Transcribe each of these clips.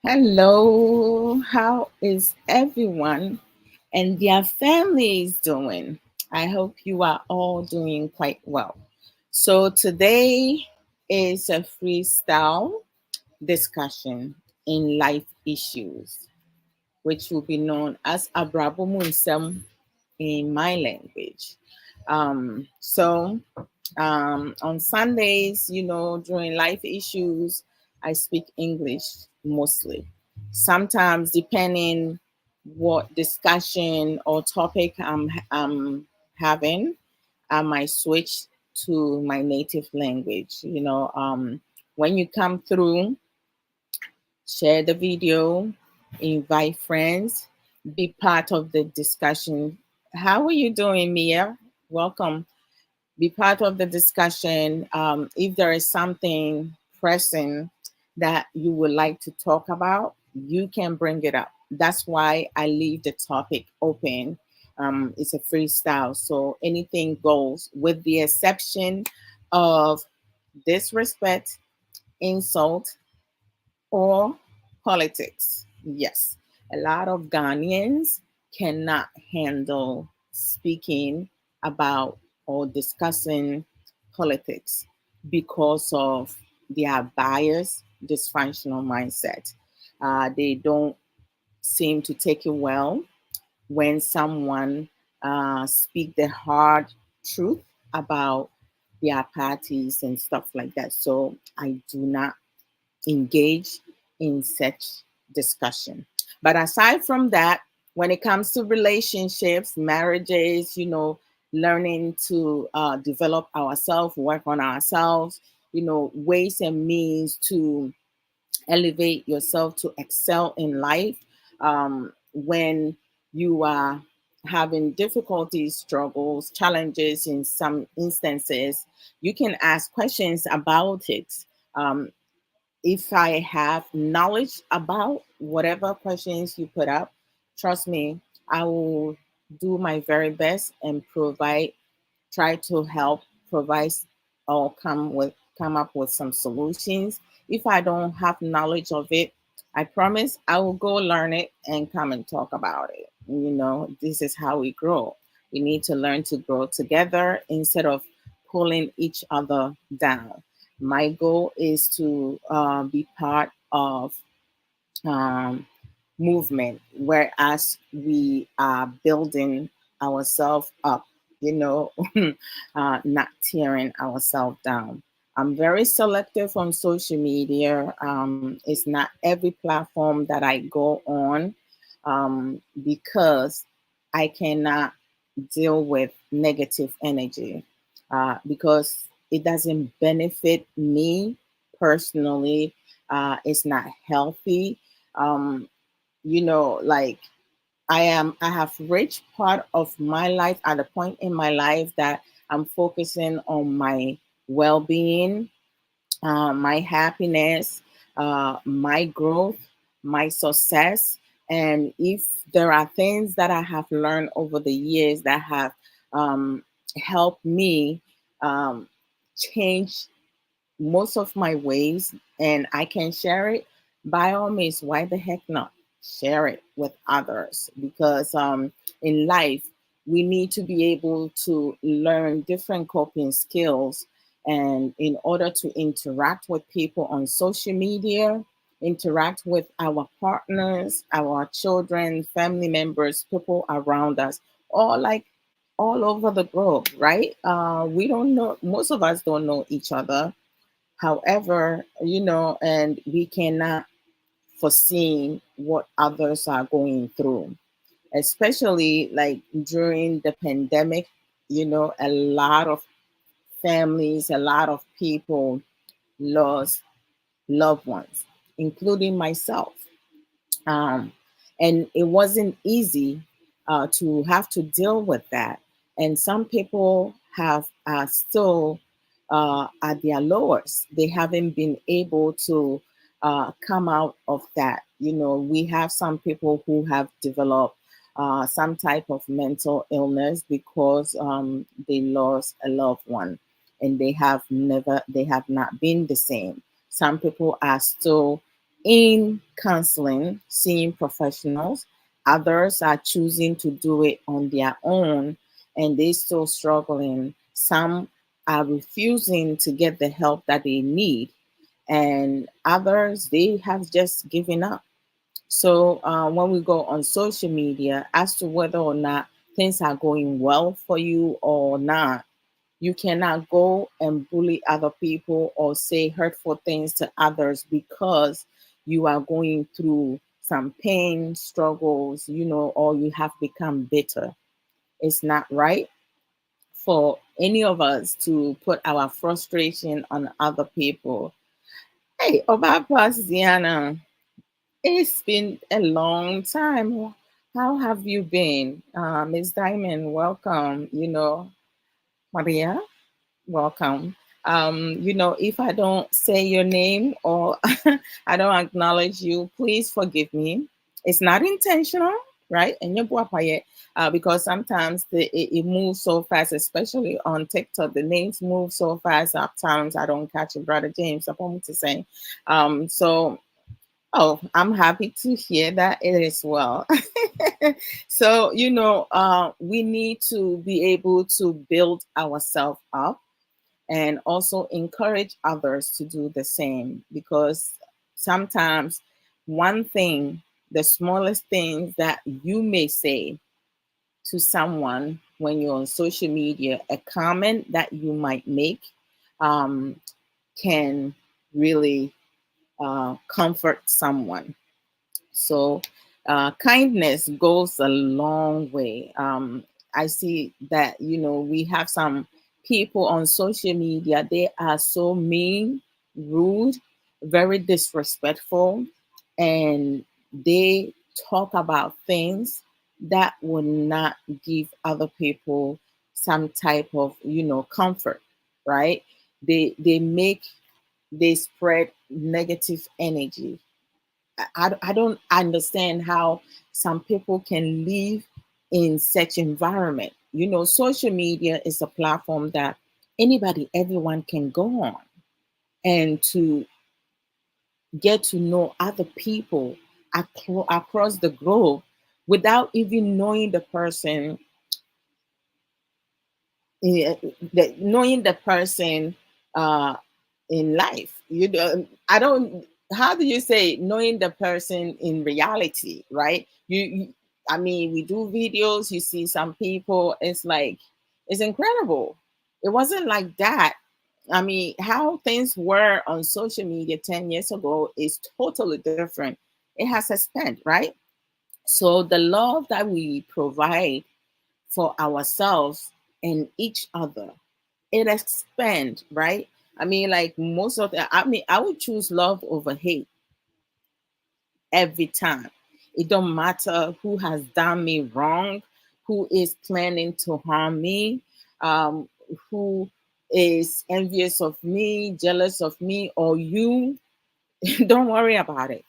Hello, how is everyone and their families doing? I hope you are all doing quite well. So, today is a freestyle discussion in life issues, which will be known as Abrabomunsem in my language. So, on Sundays, during life issues, I speak English mostly. Sometimes, depending what discussion or topic I'm having, I might switch to my native language. When you come through, share the video, invite friends, be part of the discussion. How are you doing, Mia? Welcome. Be part of the discussion. If there is something pressing that you would like to talk about, you can bring it up. That's why I leave the topic open. It's a freestyle, so anything goes, with the exception of disrespect, insult, or politics. Yes, a lot of Ghanaians cannot handle speaking about or discussing politics because of their bias, dysfunctional mindset. They don't seem to take it well when someone speak the hard truth about their parties and stuff like that. So I do not engage in such discussion. But aside from that, when it comes to relationships, marriages, learning to develop ourselves, work on ourselves, ways and means to elevate yourself to excel in life. When you are having difficulties, struggles, challenges in some instances, you can ask questions about it. Um, if I have knowledge about whatever questions you put up, trust me, I will do my very best and try to help provide or come up with some solutions. If I don't have knowledge of it, I promise I will go learn it and come and talk about it. This is how we grow. We need to learn to grow together instead of pulling each other down. My goal is to be part of um, movement, whereas we are building ourselves up, you know, not tearing ourselves down. I'm very selective on social media. It's not every platform that I go on because I cannot deal with negative energy because it doesn't benefit me personally. It's not healthy. Um, like I have reached part of my life at a point in my life that I'm focusing on my well-being, my happiness, my growth, my success. And if there are things that I have learned over the years that have um, helped me um, change most of my ways and I can share it, by all means, why the heck not? Share it with others because in life, we need to be able to learn different coping skills. And in order to interact with people on social media, interact with our partners, our children, family members, people around us, or like all over the globe, right? We don't know, most of us don't know each other. However, and we cannot foresee what others are going through, especially like during the pandemic. A lot of families, a lot of people lost loved ones, including myself. Um, and it wasn't easy to have to deal with that. And some people have still at their lowest. They haven't been able to come out of that. We have some people who have developed some type of mental illness because they lost a loved one and they have not been the same. Some people are still in counseling, seeing professionals. Others are choosing to do it on their own and they still struggling. Some are refusing to get the help that they need, and others they have just given up. So when we go on social media, as to whether or not things are going well for you or not, you cannot go and bully other people or say hurtful things to others because you are going through some pain, struggles, or you have become bitter. It's not right for any of us to put our frustration on other people. Hey, Oba Diana, it's been a long time. How have you been? Miss Diamond, welcome. Maria, welcome. If I don't say your name or I don't acknowledge you, please forgive me. It's not intentional, right? And because sometimes it moves so fast, especially on TikTok. The names move so fast. At times I don't catch it, Brother James. I'm going to say. So Oh, I'm happy to hear that it is well. So, we need to be able to build ourselves up and also encourage others to do the same, because sometimes one thing, the smallest thing that you may say to someone when you're on social media, a comment that you might make, um, can really comfort someone. So, kindness goes a long way. I see that, we have some people on social media, they are so mean, rude, very disrespectful, and they talk about things that would not give other people some type of, comfort, right? They spread negative energy. I don't understand how some people can live in such environment. Social media is a platform that anybody, everyone can go on and to get to know other people across the globe without even knowing the person, knowing the person uh, in life. I don't. How do you say knowing the person in reality, right? I mean, we do videos. You see some people. It's like it's incredible. It wasn't like that. I mean, how things were on social media 10 years ago is totally different. It has expanded, right? So the love that we provide for ourselves and each other, it expands, right? I mean, like I would choose love over hate every time. It don't matter who has done me wrong, who is planning to harm me, um, who is envious of me, jealous of me, or you. Don't worry about it.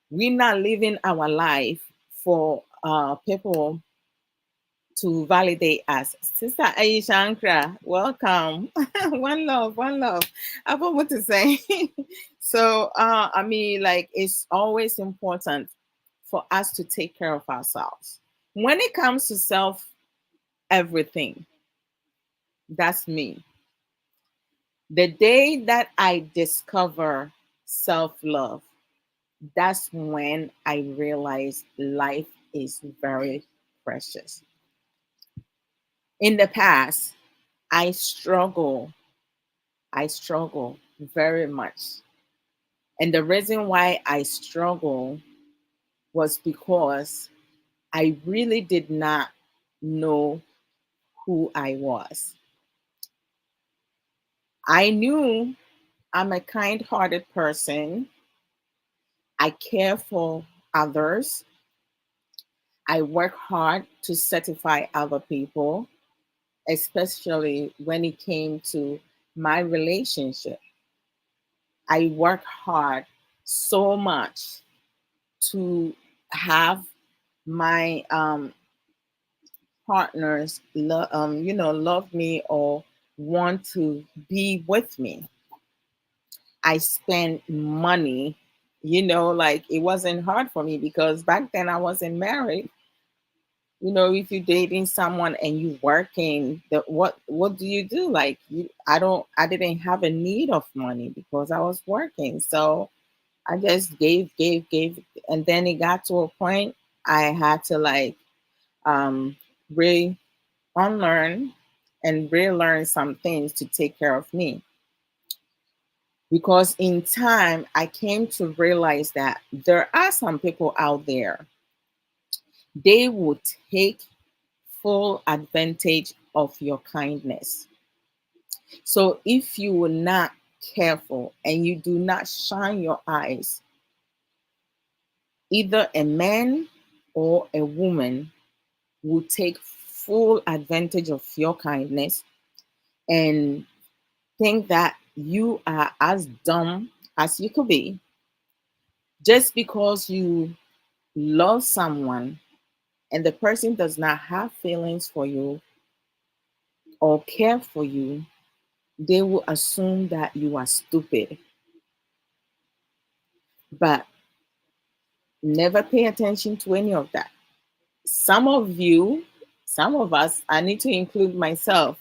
We're not living our life for people to validate us. Sister Aisha Ankra, welcome. One love, one love. I have what to say. So, I mean, like, it's always important for us to take care of ourselves. When it comes to self everything, that's me. The day that I discover self love, that's when I realize life is very precious. In the past, I struggle I struggle very much. And the reason why I struggle was because I really did not know who I was. I knew I'm a kind hearted person. I care for others. I work hard to satisfy other people, especially when it came to my relationship. I work hard so much to have my partners love me or want to be with me. I spend money Like it wasn't hard for me because back then I wasn't married. If you're dating someone and you working, what do you do? Like I didn't have a need of money because I was working. So I just gave, and then it got to a point I had to like um re unlearn and relearn some things to take care of me. Because in time I came to realize that there are some people out there, they will take full advantage of your kindness. So if you were not careful and you do not shine your eyes, either a man or a woman will take full advantage of your kindness and think that you are as dumb as you could be just because you love someone and the person does not have feelings for you or care for you. They will assume that you are stupid. But never pay attention to any of that. Some of you, some of us, I need to include myself,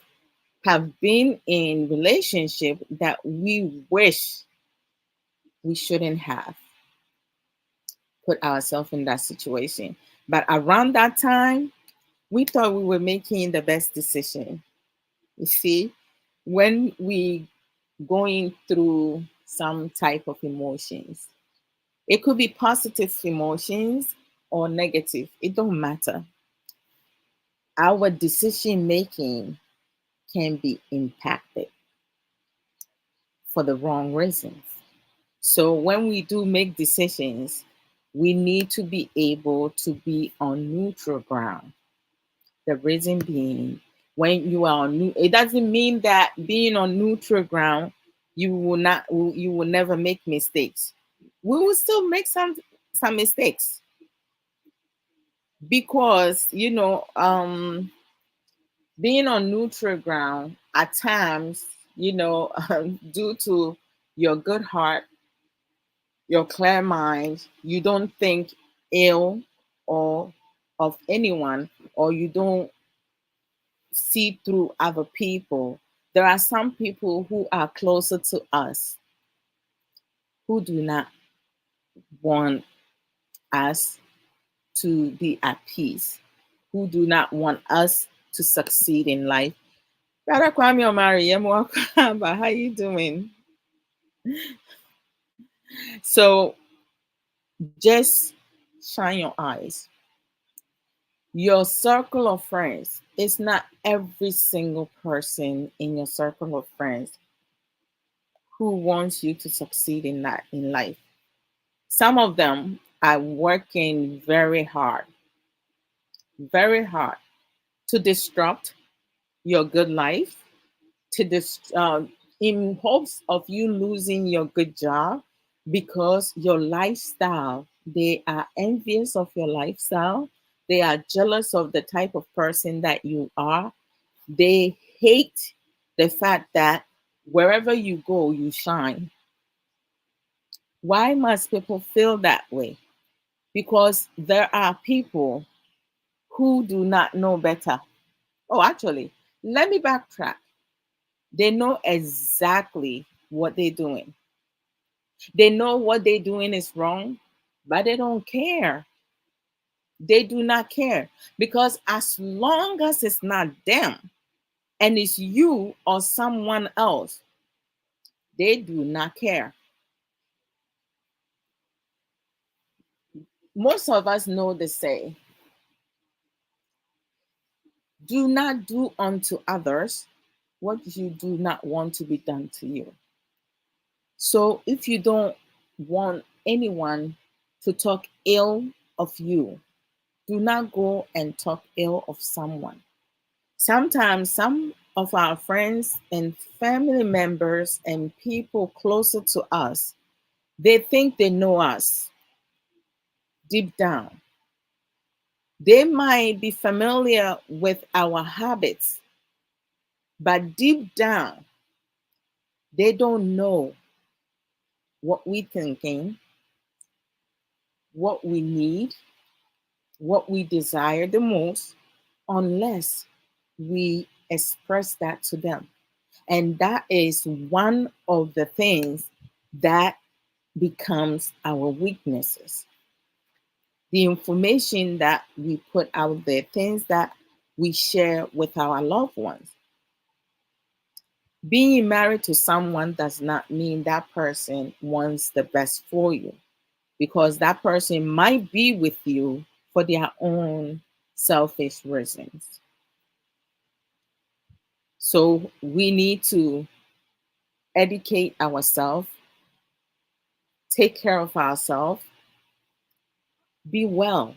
have been in relationship that we wish we shouldn't have put ourselves in that situation. But around that time, we thought we were making the best decision. You see, when we going through some type of emotions, it could be positive emotions or negative. It don't matter. Our decision making can be impacted for the wrong reasons. So when we do make decisions, we need to be able to be on neutral ground. The reason being, when you are on it doesn't mean that being on neutral ground, you will never make mistakes. We will still make some mistakes because being on neutral ground at times, due to your good heart, your clear mind, you don't think ill or of anyone, or you don't see through other people. There are some people who are closer to us who do not want us to be at peace, who do not want us to succeed in life. Brother Kwame Omari, welcome. How you doing? So just shine your eyes. Your circle of friends is not every single person in your circle of friends who wants you to succeed in life. Some of them are working very hard to disrupt your good life, to in hopes of you losing your good job because your lifestyle, they are envious of your lifestyle. They are jealous of the type of person that you are. They hate the fact that wherever you go, you shine. Why must people feel that way? Because there are people who do not know better. Oh, actually, let me backtrack. They know exactly what they're doing. They know what they're doing is wrong, but they don't care. They do not care because as long as it's not them and it's you or someone else, they do not care. Most of us know the say, do not do unto others what you do not want to be done to you. So if you don't want anyone to talk ill of you, do not go and talk ill of someone. Sometimes some of our friends and family members and people closer to us, they think they know us deep down. They might be familiar with our habits, but deep down, they don't know what we're thinking. what we need, what we desire the most, unless we express that to them. And that is one of the things that becomes our weaknesses. The information that we put out there, things that we share with our loved ones. Being married to someone does not mean that person wants the best for you, because that person might be with you for their own selfish reasons. So we need to educate ourselves, take care of ourselves, be well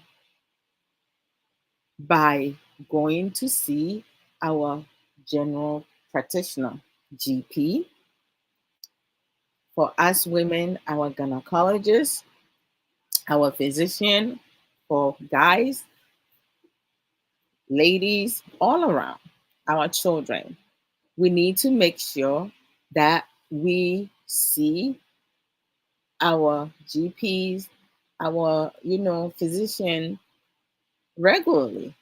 by going to see our general practitioner, GP. For us women, our gynecologist, our physician, for guys, ladies, all around, our children. We need to make sure that we see our GPs, our, physician regularly.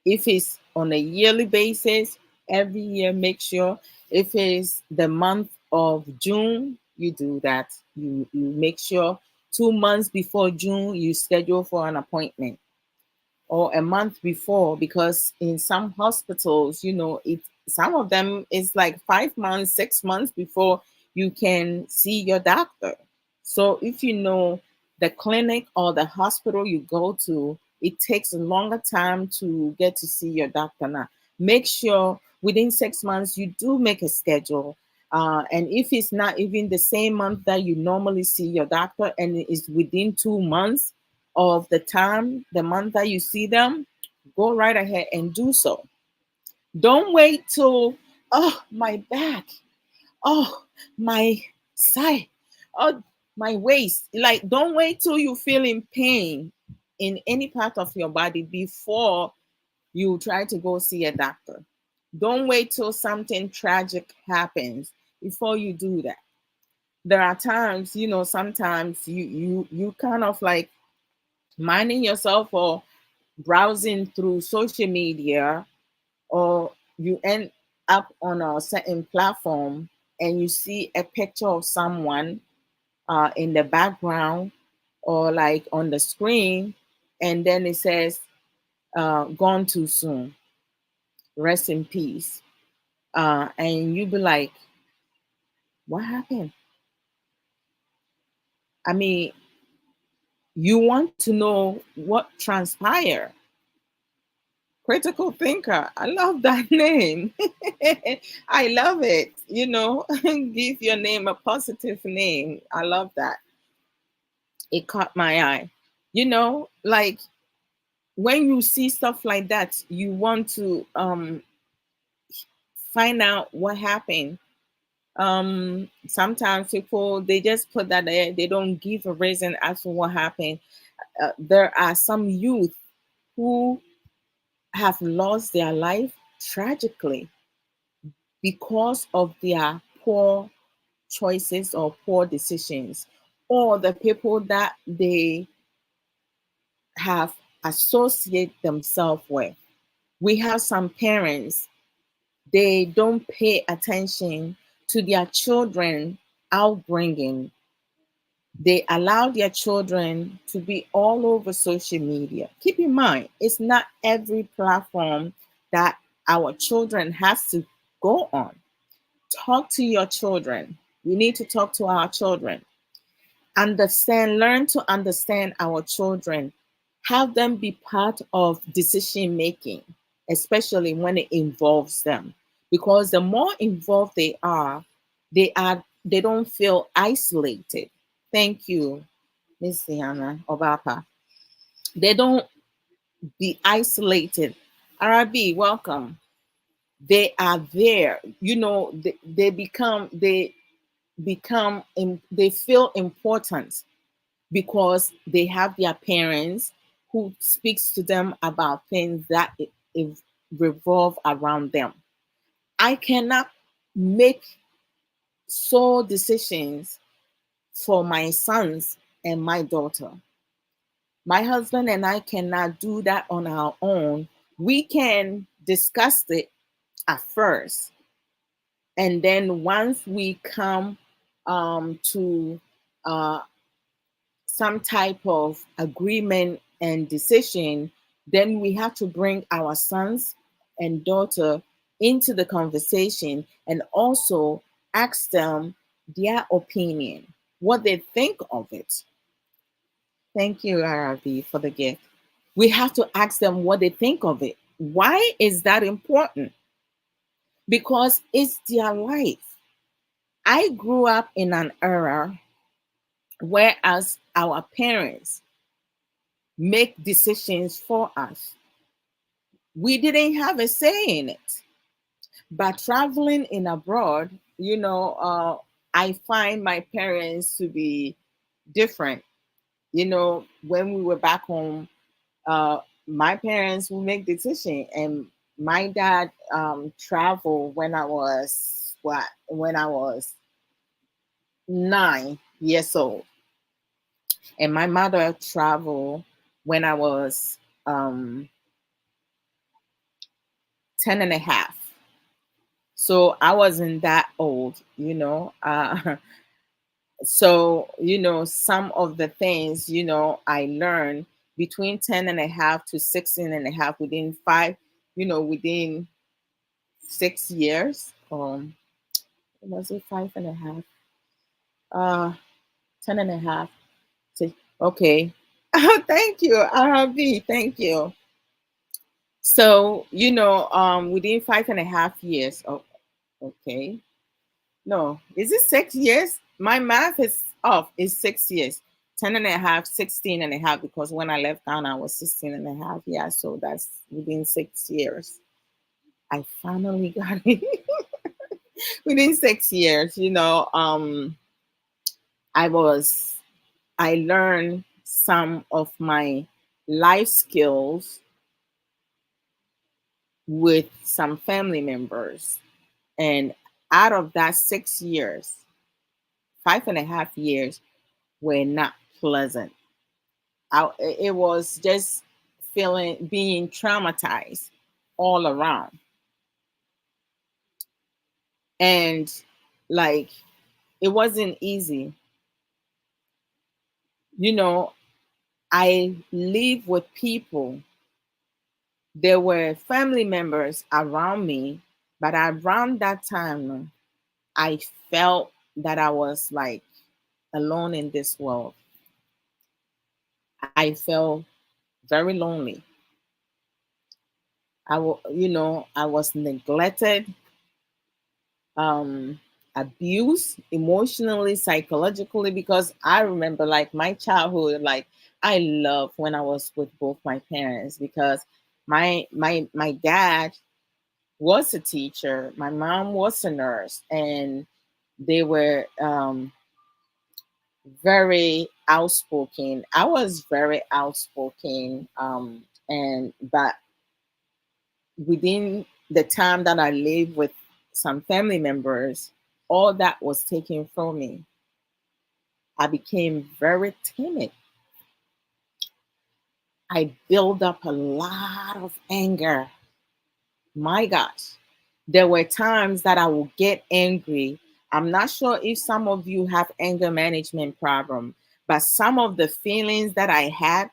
If it's on a yearly basis, every year, make sure. If it's the month of June, you do that. You make sure 2 months before June, you schedule for an appointment, or a month before, because in some hospitals, some of them is like 5 months, 6 months before you can see your doctor. So if you know the clinic or the hospital you go to, it takes a longer time to get to see your doctor now. Make sure within 6 months you do make a schedule. And if it's not even the same month that you normally see your doctor, and it is within 2 months of the month that you see them, go right ahead and do so. Don't wait till, oh, my back, oh, my side, oh, my waist. Like, don't wait till you feel in pain in any part of your body before you try to go see a doctor. Don't wait till something tragic happens before you do that. There are times, sometimes you kind of like minding yourself or browsing through social media, or you end up on a certain platform and you see a picture of someone in the background or like on the screen, and then it says, gone too soon, rest in peace. And you be like, what happened? I mean, you want to know what transpired. Critical thinker. I love that name. I love it. Give your name a positive name. I love that. It caught my eye. Like when you see stuff like that, you want to find out what happened. Sometimes people, they just put that there. They don't give a reason as to what happened. There are some youth who have lost their life tragically because of their poor choices or poor decisions, or the people that they have associated themselves with. We have some parents, they don't pay attention to their children outbringing. They allow their children to be all over social media. Keep in mind, it's not every platform that our children has to go on. Talk to your children. We need to talk to our children. Learn to understand our children. Have them be part of decision making, especially when it involves them. Because the more involved they don't feel isolated. Thank you, Miss Diana Obapa. They don't be isolated. Arabi, welcome. They are there. They feel important because they have their parents who speaks to them about things that it revolve around them. I cannot make sole decisions for my sons and my daughter. My husband and I cannot do that on our own. We can discuss it at first, and then once we come to uh, some type of agreement and decision, then we have to bring our sons and daughter into the conversation and also ask them their opinion, what they think of it. Thank you, Arabi, for the gift. We have to ask them what they think of it. Why is that important? Because it's their life. I grew up in an era whereas our parents make decisions for us. We didn't have a say in it. But traveling in abroad, I find my parents to be different. When we were back home, uh, my parents would make decision, and my dad traveled when I was 9 years old, and my mother traveled when I was um, 10 and a half. So I wasn't that old. So, some of the things, I learned between 10 and a half to 16 and a half within 6 years. Was it 5 and a half? Uh, 10 and a half. Okay. Oh, thank you, Arabi. Thank you. So, within 5.5 years. Oh, okay. No, is it 6 years? My math is off. It's 6 years. 10 and a half, 16 and a half, because when I left Ghana, I was 16 and a half. Yeah, so that's within 6 years. I finally got it. Within 6 years, I was, I learned some of my life skills with some family members. And out of that 6 years, 5.5 years were not pleasant. It was just being traumatized all around. And like, it wasn't easy. You know, I live with people. There were family members around me, but around that time, I felt that I was like alone in this world. I felt very lonely. I was neglected, um, abused emotionally, psychologically, because I remember like my childhood, like I loved when I was with both my parents, because my dad was a teacher, my mom was a nurse, and they were very outspoken. I was very outspoken, and but within the time that I lived with some family members, all that was taken from me. I became very timid. I built up a lot of anger. My gosh. There were times that I would get angry. I'm not sure if some of you have anger management problem, but some of the feelings that I had,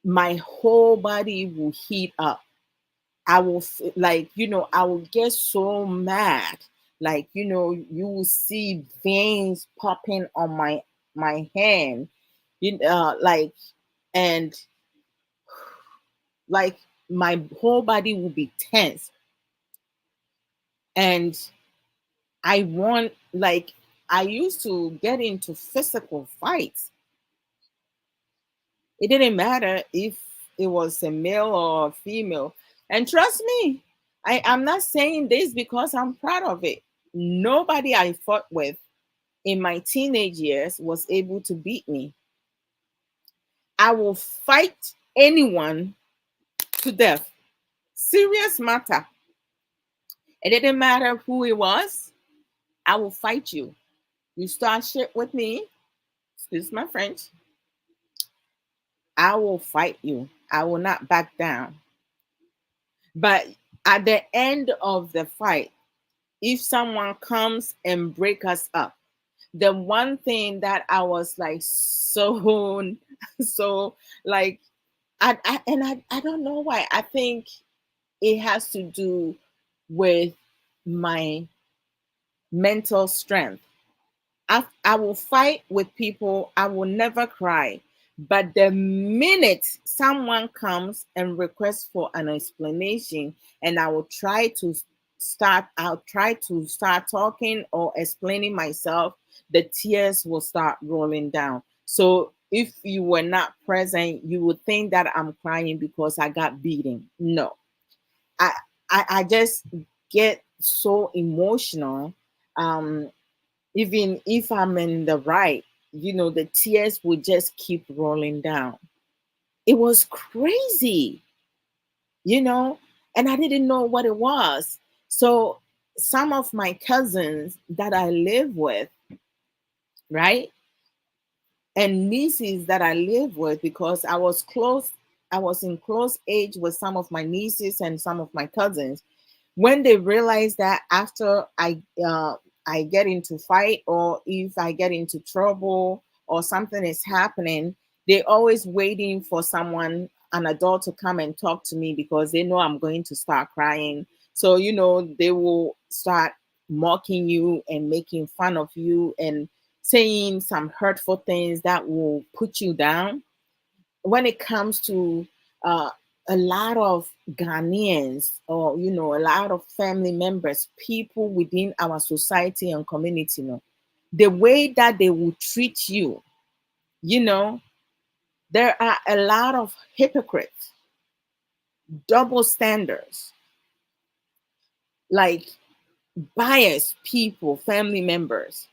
my whole body will heat up. I will I will get so mad. Like, you will see veins popping on my hand. Like, and like my whole body will be tense. And I used to get into physical fights. It didn't matter if it was a male or a female. And trust me, I'm not saying this because I'm proud of it. Nobody I fought with in my teenage years was able to beat me. I will fight anyone to death. Serious matter. It didn't matter who it was. I will fight you. You start shit with me, excuse my French, I will fight you. I will not back down. But at the end of the fight, if someone comes and break us up, the one thing that I was like so so like I don't know why. I think it has to do with my mental strength. I will fight with people. I will never cry. But the minute someone comes and requests for an explanation, and I will I'll try to start talking or explaining myself, the tears will start rolling down. So if you were not present, you would think that I'm crying because I got beaten. No, I, I just get so emotional. Um, Even if I'm in the right, the tears would just keep rolling down. It was crazy, you know, and I didn't know what it was. So some of my cousins that I live with, right, and nieces that I live with, because I was in close age with some of my nieces and some of my cousins. When they realize that after I get into fight, or if I get into trouble or something is happening, they always waiting for someone, an adult, to come and talk to me because they know I'm going to start crying. So they will start mocking you and making fun of you and saying some hurtful things that will put you down. When it comes to uh, a lot of Ghanaians, or a lot of family members, people within our society and community, the way that they will treat you, you know, there are a lot of hypocrites, double standards, like biased people, family members,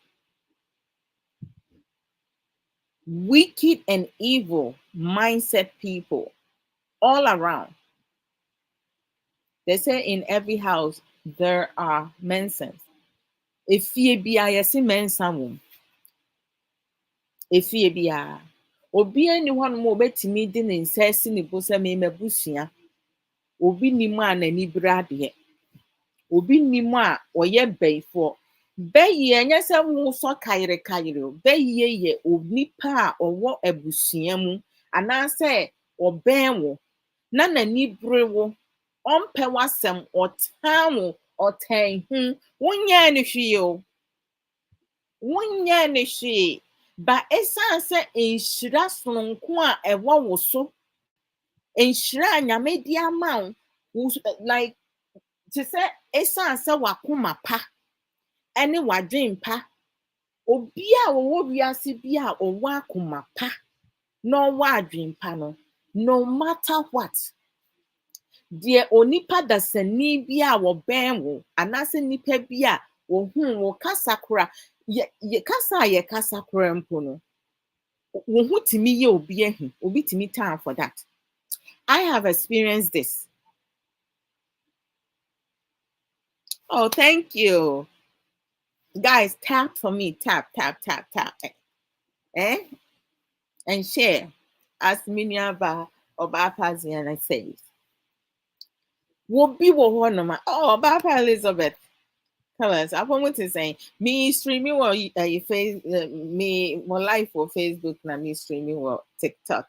wicked and evil mindset people all around. They say in every house there are Mensons. Efie bia yɛse mensa wom. Efie bia. Obi ani hɔ no mo obetimi de ne nsa asi ne bo sɛ me mabusua. Obi nim a n'ani bere ade. Obi nim a ɔyɛ bɛyifo. Bɛyi ɛnyɛ sɛ wo so kayere kayere o. Bɛyi yɛ onipa a ɔwɔ abusua mu anaasɛ ɔbɛn wo na n'ani bere wo. Ɔmpɛ w'asɛm, ɔtaa wo, ɔtan hu. Wonyɛ ne hwee o. Wonyɛ ne hwee. Ba ɛsiane sɛ nhyira sononko a ɛwɔ wo so, nhyira a Nyame de ama wo, like te sɛ ɛsiane sɛ w'akoma pa ɛne w'adwen pa, obi a ɔwɔ wiase bi a ɔwɔ akoma pa na ɔwɔ adwen pa no, no matter what, deɛ onipa dasani bi a wɔbɛn wo anaasɛ nipa bi a wɔhu wo kasa kora, yɛ kasa a yɛ kasa kora mpo no, wo ho tumi yɛ obi ahi, obi tumi time for that. I have experienced this. Oh, thank you. Guys, tap for me. Tap, tap, tap, tap. Eh? And share. As Miniaba Obapaziana says. Wobi wo hɔ nom a, oh, Obapa Elizabeth. Tell us. I want to say, me streaming or face me my life for Facebook na me streaming or TikTok.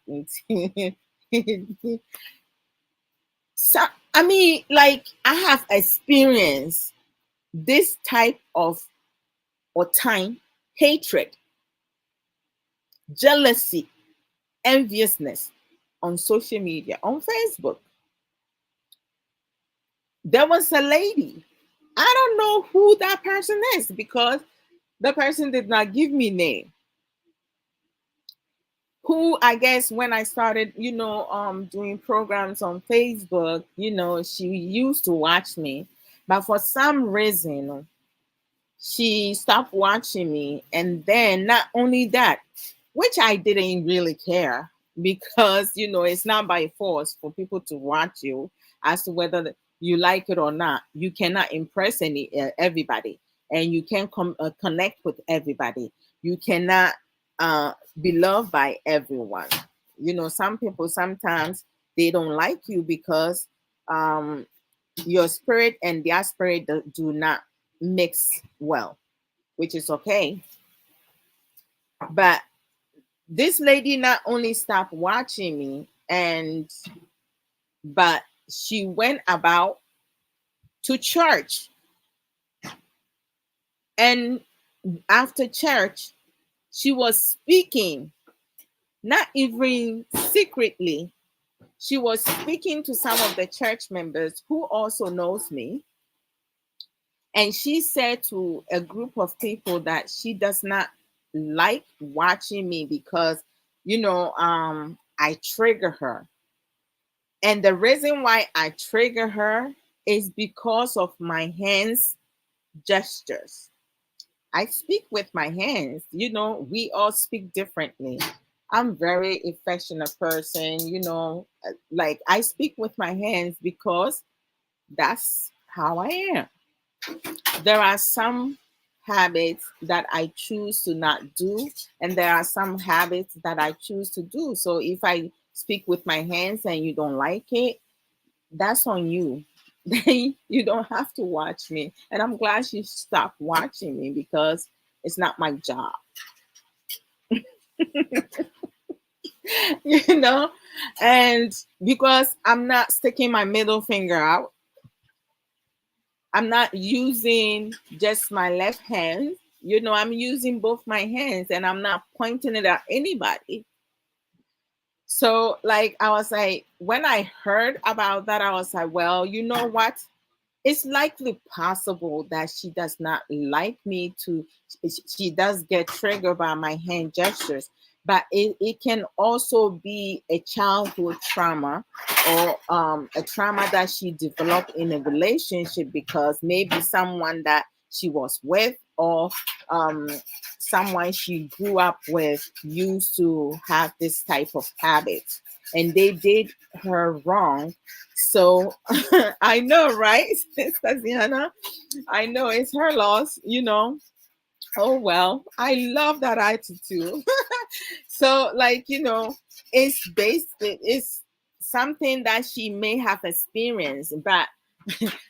So I mean, like I have experienced this type of or time, hatred, jealousy, enviousness on social media, on Facebook. There was a lady. I don't know who that person is because the person did not give me name. Who I guess when I started, doing programs on Facebook, she used to watch me, but for some reason she stopped watching me. And then not only that, which I didn't really care because it's not by force for people to watch you as to whether you like it or not. You cannot impress everybody, and you can't connect with everybody. You cannot be loved by everyone. some people sometimes they don't like you because um, your spirit and their spirit do not mix well, which is okay. But this lady not only stopped watching me, but she went about to church, and after church she was speaking, not even secretly. She was speaking to some of the church members who also knows me, and she said to a group of people that she does not like watching me because I trigger her. And the reason why I trigger her is because of my hands gestures. I speak with my hands. We all speak differently. I'm very affectionate person, like I speak with my hands because that's how I am. There are some habits that I choose to not do, and there are some habits that I choose to do. So if I speak with my hands and you don't like it, that's on you. Then you don't have to watch me. And I'm glad she stopped watching me because it's not my job. you know, and because I'm not sticking my middle finger out, I'm not using just my left hand. I'm using both my hands and I'm not pointing it at anybody. So, like, I was like, when I heard about that, I was like, well, you know what? It's likely possible that she does not like me to, she does get triggered by my hand gestures, but it can also be a childhood trauma, or a trauma that she developed in a relationship because maybe someone that she was with, or um, someone she grew up with used to have this type of habit, and they did her wrong. So I know, right, Sister Ziana? I know it's her loss. Oh well, I love that attitude. So, like, it's something that she may have experienced, but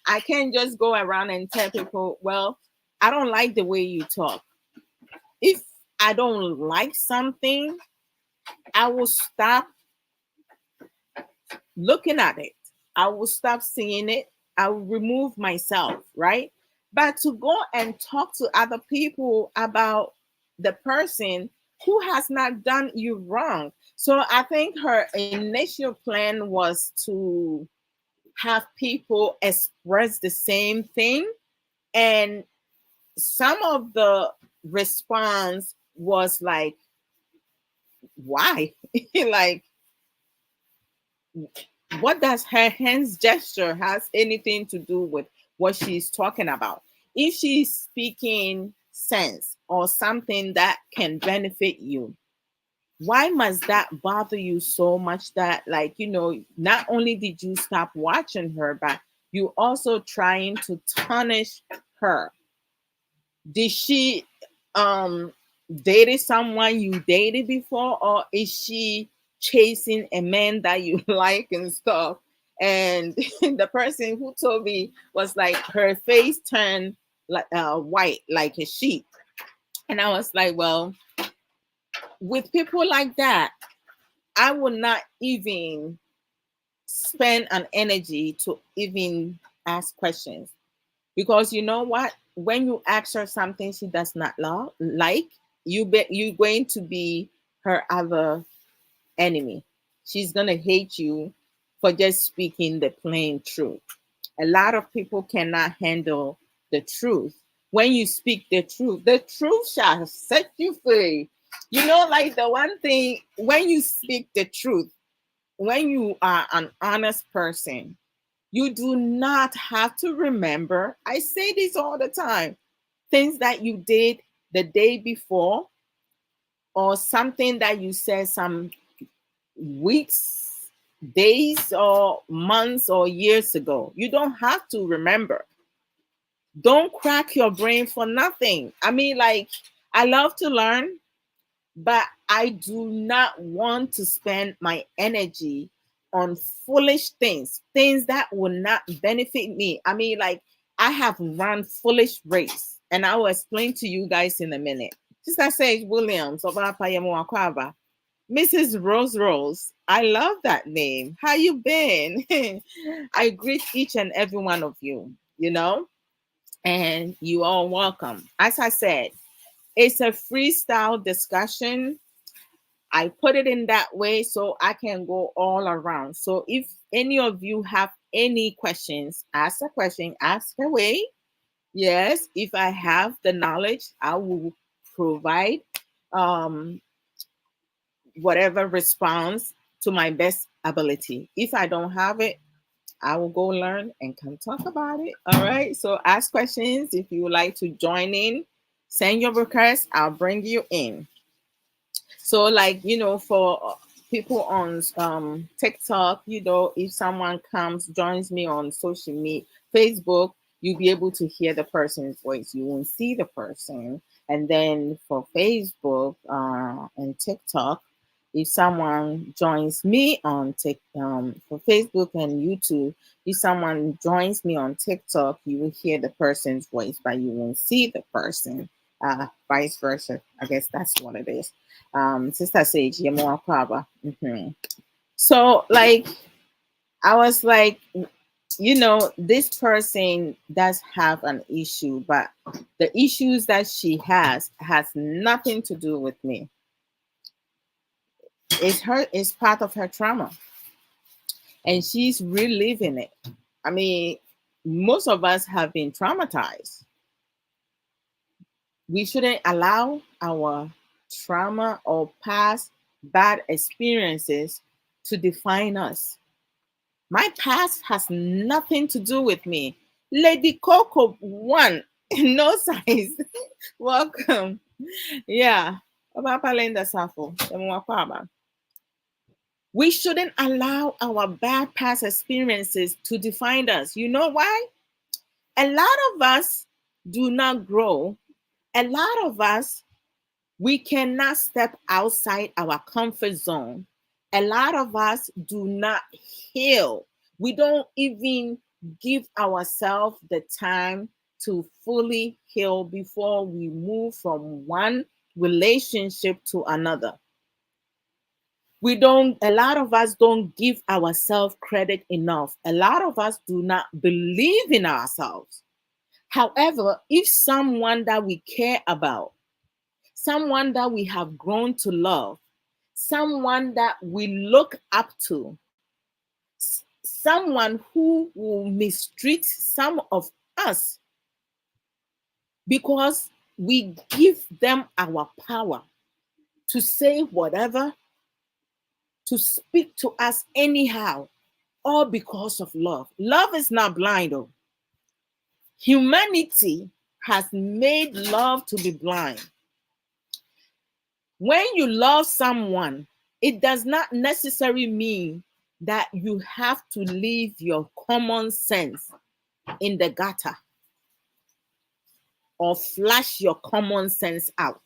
I can't just go around and tell people, well, I don't like the way you talk. If I don't like something, I will stop looking at it. I will stop seeing it. I will remove myself, right? But to go and talk to other people about the person who has not done you wrong. So I think her initial plan was to have people express the same thing. And some of the response was like, why? Like, what does her hands gesture has anything to do with what she's talking about? If she's speaking sense or something that can benefit you, why must that bother you so much that, like, not only did you stop watching her, but you also trying to tarnish her? Did she um dated someone you dated before, or is she chasing a man that you like and stuff? And the person who told me was like, her face turned like white like a sheet. And I was like, well, with people like that, I would not even spend an energy to even ask questions. Because you know what? When you ask her something she does not like, you're going to be her other enemy. She's gonna hate you for just speaking the plain truth. A lot of people cannot handle the truth. When you speak the truth shall set you free. Like the one thing, when you speak the truth, when you are an honest person, you do not have to remember. I say this all the time, things that you did the day before, or something that you said some weeks, days, or months, or years ago. You don't have to remember. Don't crack your brain for nothing. I mean, like, I love to learn. but I do not want to spend my energy on foolish things, things that will not benefit me. I mean, like, I have run foolish race, and I will explain to you guys in a minute. Sister Sage Williams of Apayemo Akwaba, Mrs. Rose Rose. I love that name. How you been? I greet each and every one of you, and you are welcome. As I said, it's a freestyle discussion. I put it in that way so I can go all around. So if any of you have any questions, ask a question, ask away. Yes, if I have the knowledge, I will provide um, whatever response to my best ability. If I don't have it, I will go learn and come talk about it. All right. So ask questions. If you would like to join in, send your request. I'll bring you in. So, like, for people on TikTok, if someone comes, joins me on social media, Facebook, you'll be able to hear the person's voice. You won't see the person. And then for Facebook and TikTok, if someone joins me on for Facebook and YouTube, if someone joins me on TikTok, you will hear the person's voice, but you won't see the person. Vice versa. I guess that's what it is. Sister Sage, Yemo Akwaba. So, like, I was like, this person does have an issue, but the issues that she has nothing to do with me. It's part of her trauma, and she's reliving it. I mean, most of us have been traumatized. We shouldn't allow our trauma or past bad experiences to define us. My past has nothing to do with me. Lady Coco one, no size. Welcome. Yeah. We shouldn't allow our bad past experiences to define us. You know why? A lot of us do not grow. A lot of us, we cannot step outside our comfort zone. A lot of us do not heal. We don't even give ourselves the time to fully heal before we move from one relationship to another. A lot of us don't give ourselves credit enough. A lot of us do not believe in ourselves. However, if someone that we care about, someone that we have grown to love, someone that we look up to, someone who will mistreat some of us because we give them our power to say whatever, to speak to us anyhow, all because of love. Love is not blind, though. Humanity has made love to be blind. When you love someone, it does not necessarily mean that you have to leave your common sense in the gutter or flash your common sense out.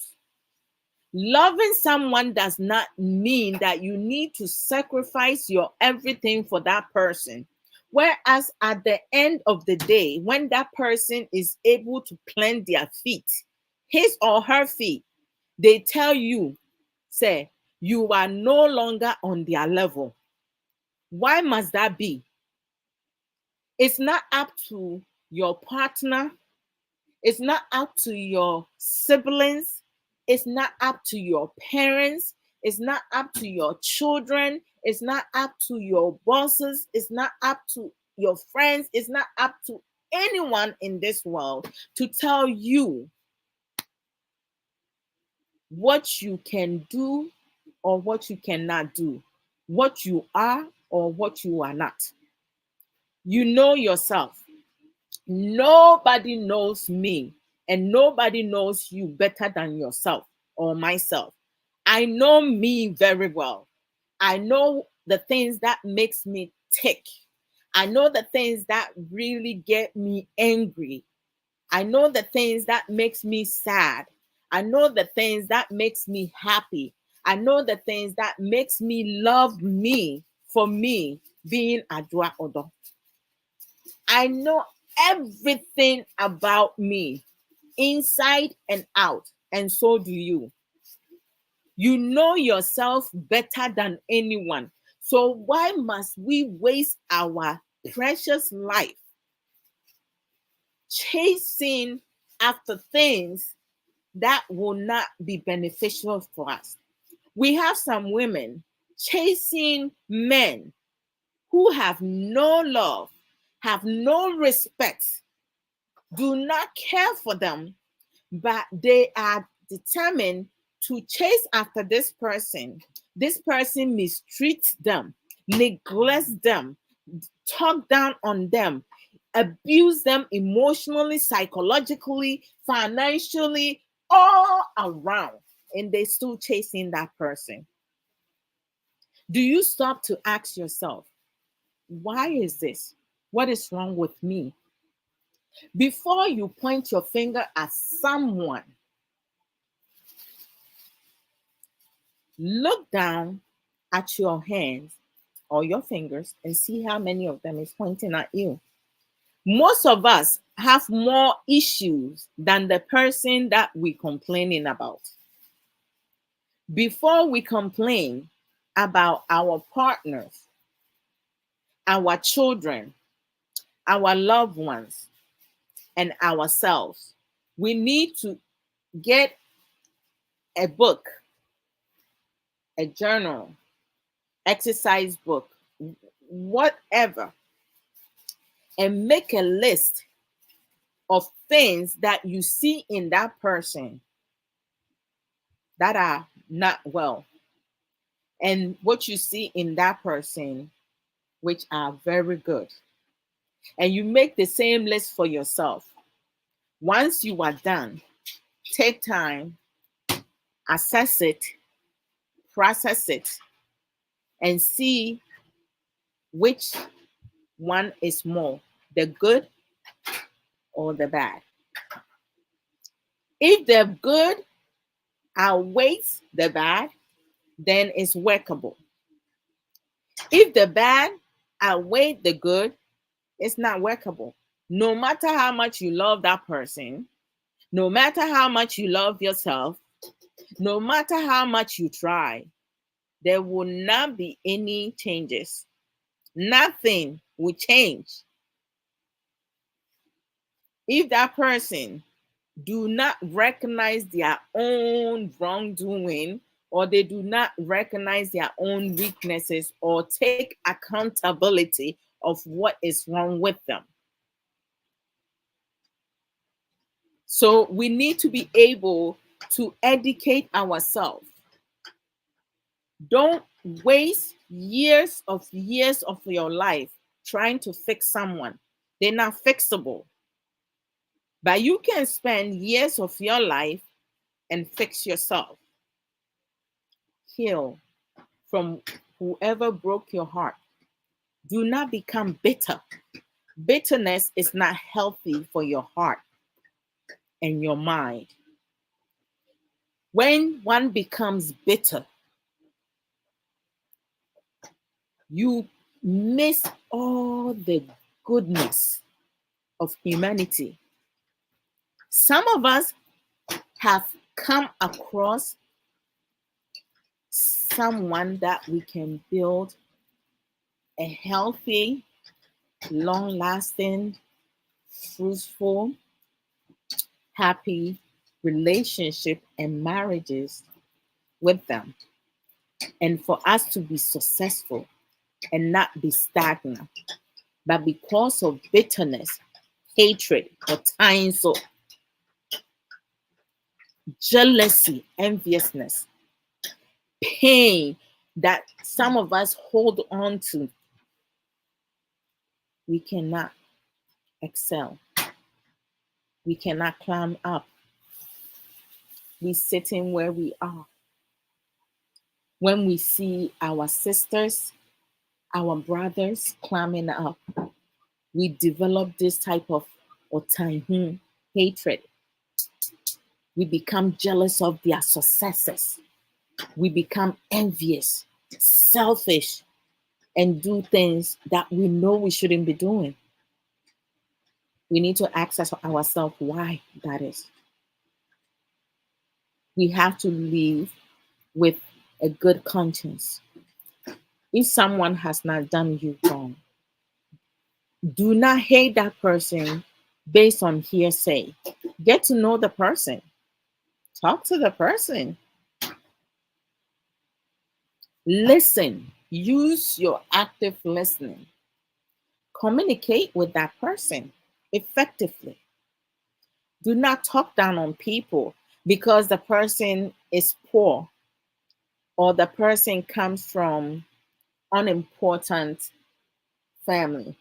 Loving someone does not mean that you need to sacrifice your everything for that person. Whereas at the end of the day, when that person is able to plant their feet, his or her feet, they tell you, say, you are no longer on their level. Why must that be? It's not up to your partner. It's not up to your siblings. It's not up to your parents. It's not up to your children. It's not up to your bosses. It's not up to your friends. It's not up to anyone in this world to tell you what you can do or what you cannot do, what you are or what you are not. You know yourself. Nobody knows me and nobody knows you better than yourself or myself. I know me very well. I know the things that makes me tick. I know the things that really get me angry. I know the things that makes me sad. I know the things that makes me happy. I know the things that makes me love me for me being Adwa Odo. I know everything about me, inside and out, and so do you. You know yourself better than anyone. So why must we waste our precious life chasing after things that will not be beneficial for us? We have some women chasing men who have no love, have no respect, do not care for them, but they are determined to chase after this person. This person mistreats them, neglects them, talk down on them, abuse them emotionally, psychologically, financially, all around, and they still chasing that person. Do you stop to ask yourself, why is this? What is wrong with me? Before you point your finger at someone, look down at your hands or your fingers and see how many of them is pointing at you. Most of us have more issues than the person that we complaining about. Before we complain about our partners, our children, our loved ones, and ourselves, we need to get a book, a journal, exercise book, whatever, and make a list of things that you see in that person that are not well, and what you see in that person which are very good. And you make the same list for yourself. Once you are done, take time, assess it, process it, and see which one is more, the good or the bad. If the good outweighs the bad, then it's workable. If the bad outweighs the good, it's not workable. No matter how much you love that person, no matter how much you love yourself, no matter how much you try, there will not be any changes. Nothing will change if that person do not recognize their own wrongdoing, or they do not recognize their own weaknesses or take accountability of what is wrong with them. So we need to be able to educate ourselves. Don't waste years of your life trying to fix someone. They're not fixable. But you can spend years of your life and fix yourself. Heal from whoever broke your heart. Do not become bitter. Bitterness is not healthy for your heart and your mind. When one becomes bitter, you miss all the goodness of humanity. Some of us have come across someone that we can build a healthy, long lasting, fruitful, happy relationship and marriages with them. And for us to be successful and not be stagnant. But because of bitterness, hatred, or tying so, jealousy, enviousness, pain that some of us hold on to, we cannot excel. We cannot climb up. We sitting where we are. When we see our sisters, our brothers climbing up, we develop this type of otaihu, hatred. We become jealous of their successes. We become envious, selfish, and do things that we know we shouldn't be doing. We need to ask ourselves why that is. We have to live with a good conscience. If someone has not done you wrong, do not hate that person based on hearsay. Get to know the person, talk to the person, listen, use your active listening, communicate with that person effectively. Do not talk down on people because the person is poor or the person comes from unimportant family.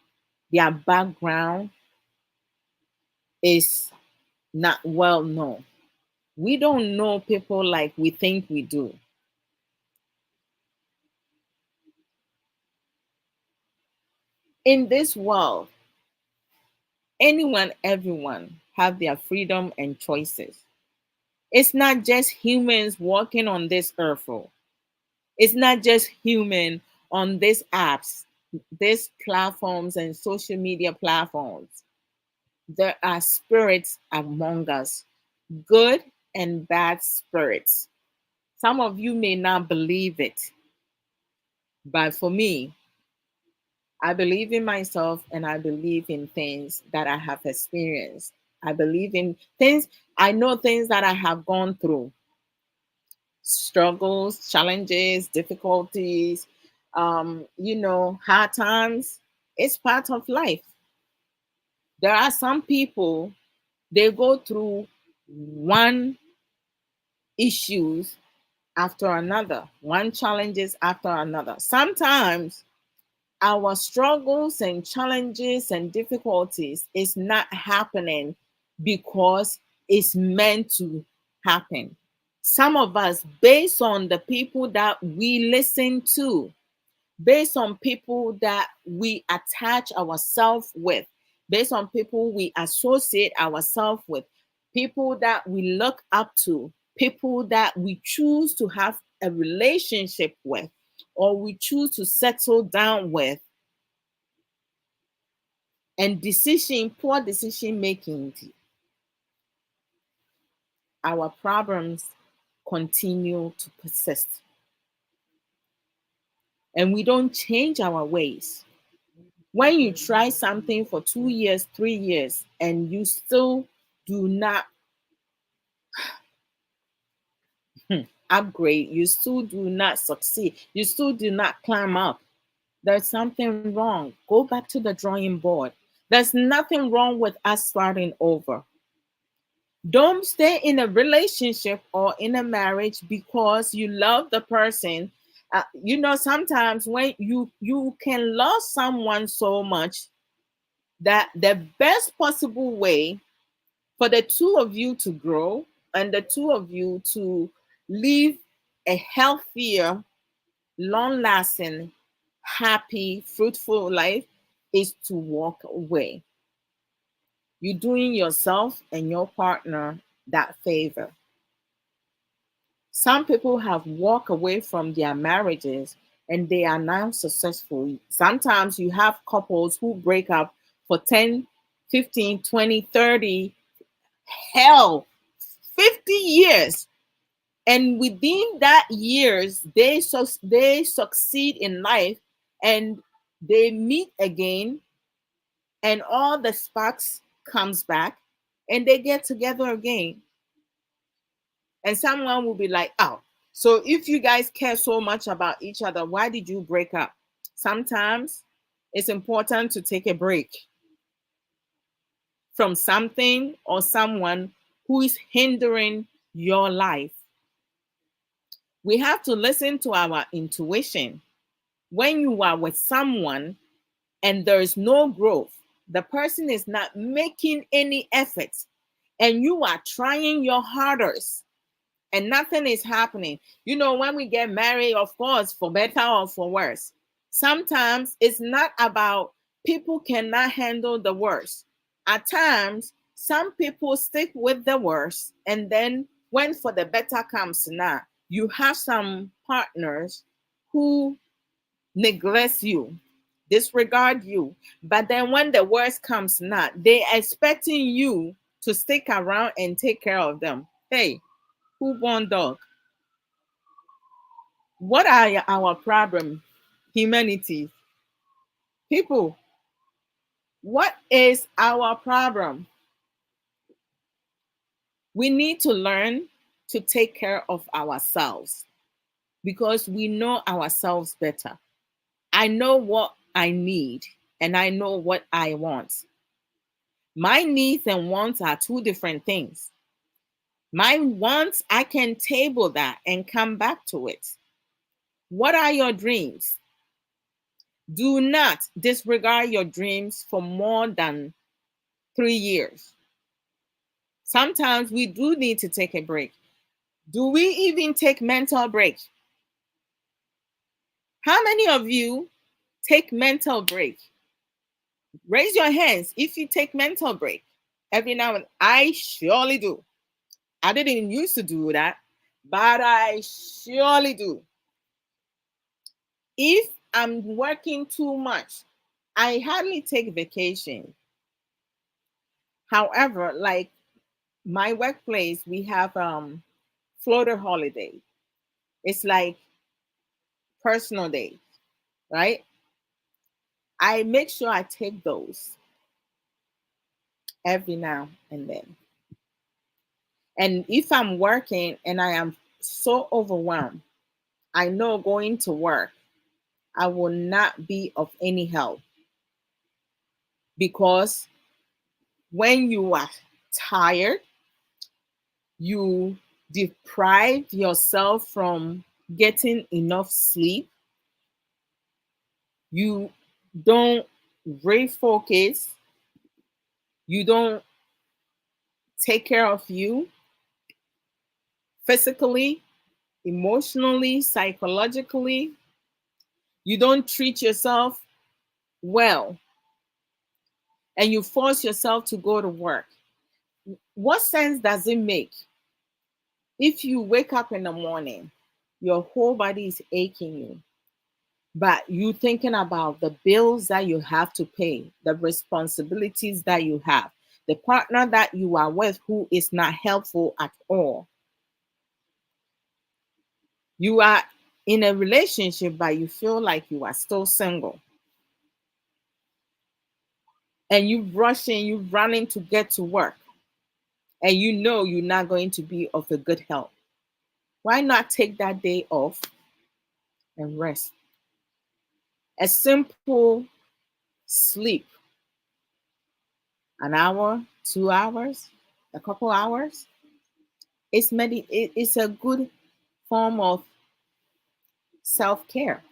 Their background is not well known. We don't know people like we think we do. In this world, anyone, everyone have their freedom and choices. It's not just humans walking on this earth. It's not just human on these apps, these platforms and social media platforms. There are spirits among us, good and bad spirits. Some of you may not believe it, but for me, I believe in myself and I believe in things that I have experienced. I believe in things, I know things that I have gone through, struggles, challenges, difficulties, hard times. It's part of life. There are some people, they go through one issues after another, one challenges after another. Sometimes our struggles and challenges and difficulties is not happening because it's meant to happen. Some of us, based on the people that we listen to, based on people that we attach ourselves with, based on people we associate ourselves with, people that we look up to, people that we choose to have a relationship with, or we choose to settle down with, and poor decision making, our problems continue to persist. And we don't change our ways. When you try something for 2 years, 3 years, and you still do not upgrade, you still do not succeed, you still do not climb up, there's something wrong. Go back to the drawing board. There's nothing wrong with us starting over. Don't stay in a relationship or in a marriage because you love the person. Sometimes when you can love someone so much that the best possible way for the two of you to grow and the two of you to live a healthier, long lasting, happy, fruitful life is to walk away. You're doing yourself and your partner that favor. Some people have walked away from their marriages and they are now successful. Sometimes you have couples who break up for 10, 15, 20, 30, hell, 50 years. And within that years, they succeed in life and they meet again and all the sparks comes back and they get together again. And someone will be like, oh, so if you guys care so much about each other, why did you break up? Sometimes it's important to take a break from something or someone who is hindering your life. We have to listen to our intuition. When you are with someone and there is no growth, the person is not making any efforts, and you are trying your hardest and nothing is happening. When we get married, of course, for better or for worse, sometimes it's not about people cannot handle the worst. At times, Some people stick with the worst, and then when for the better comes now, you have some partners who neglect you, disregard you. But then when the worst comes now, they expecting you to stick around and take care of them. Hey, who born dog? What are our problem? Humanity. People, what is our problem? We need to learn to take care of ourselves because we know ourselves better. I know what I need and I know what I want. My needs and wants are two different things. My wants, I can table that and come back to it. What are your dreams? Do not disregard your dreams for more than 3 years. Sometimes we do need to take a break. Do we even take mental break? How many of you take mental break? Raise your hands if you take mental break. Every now and I surely do. I didn't used to do that, but I surely do. If I'm working too much, I hardly take vacation. However, like my workplace, we have floater holiday. It's like personal day, right? I make sure I take those every now and then. And if I'm working and I am so overwhelmed, I know going to work, I will not be of any help because when you are tired, you deprive yourself from getting enough sleep. You don't refocus. You don't take care of you physically, emotionally, psychologically. You don't treat yourself well and you force yourself to go to work. What sense does it make if you wake up in the morning, your whole body is aching you, but you thinking about the bills that you have to pay, the responsibilities that you have, the partner that you are with who is not helpful at all. You are in a relationship, but you feel like you are still single. And you rushing, you running to get to work, and you know you're not going to be of a good help. Why not take that day off and rest? A simple sleep, an hour, 2 hours, a couple hours. It's a good form of self-care.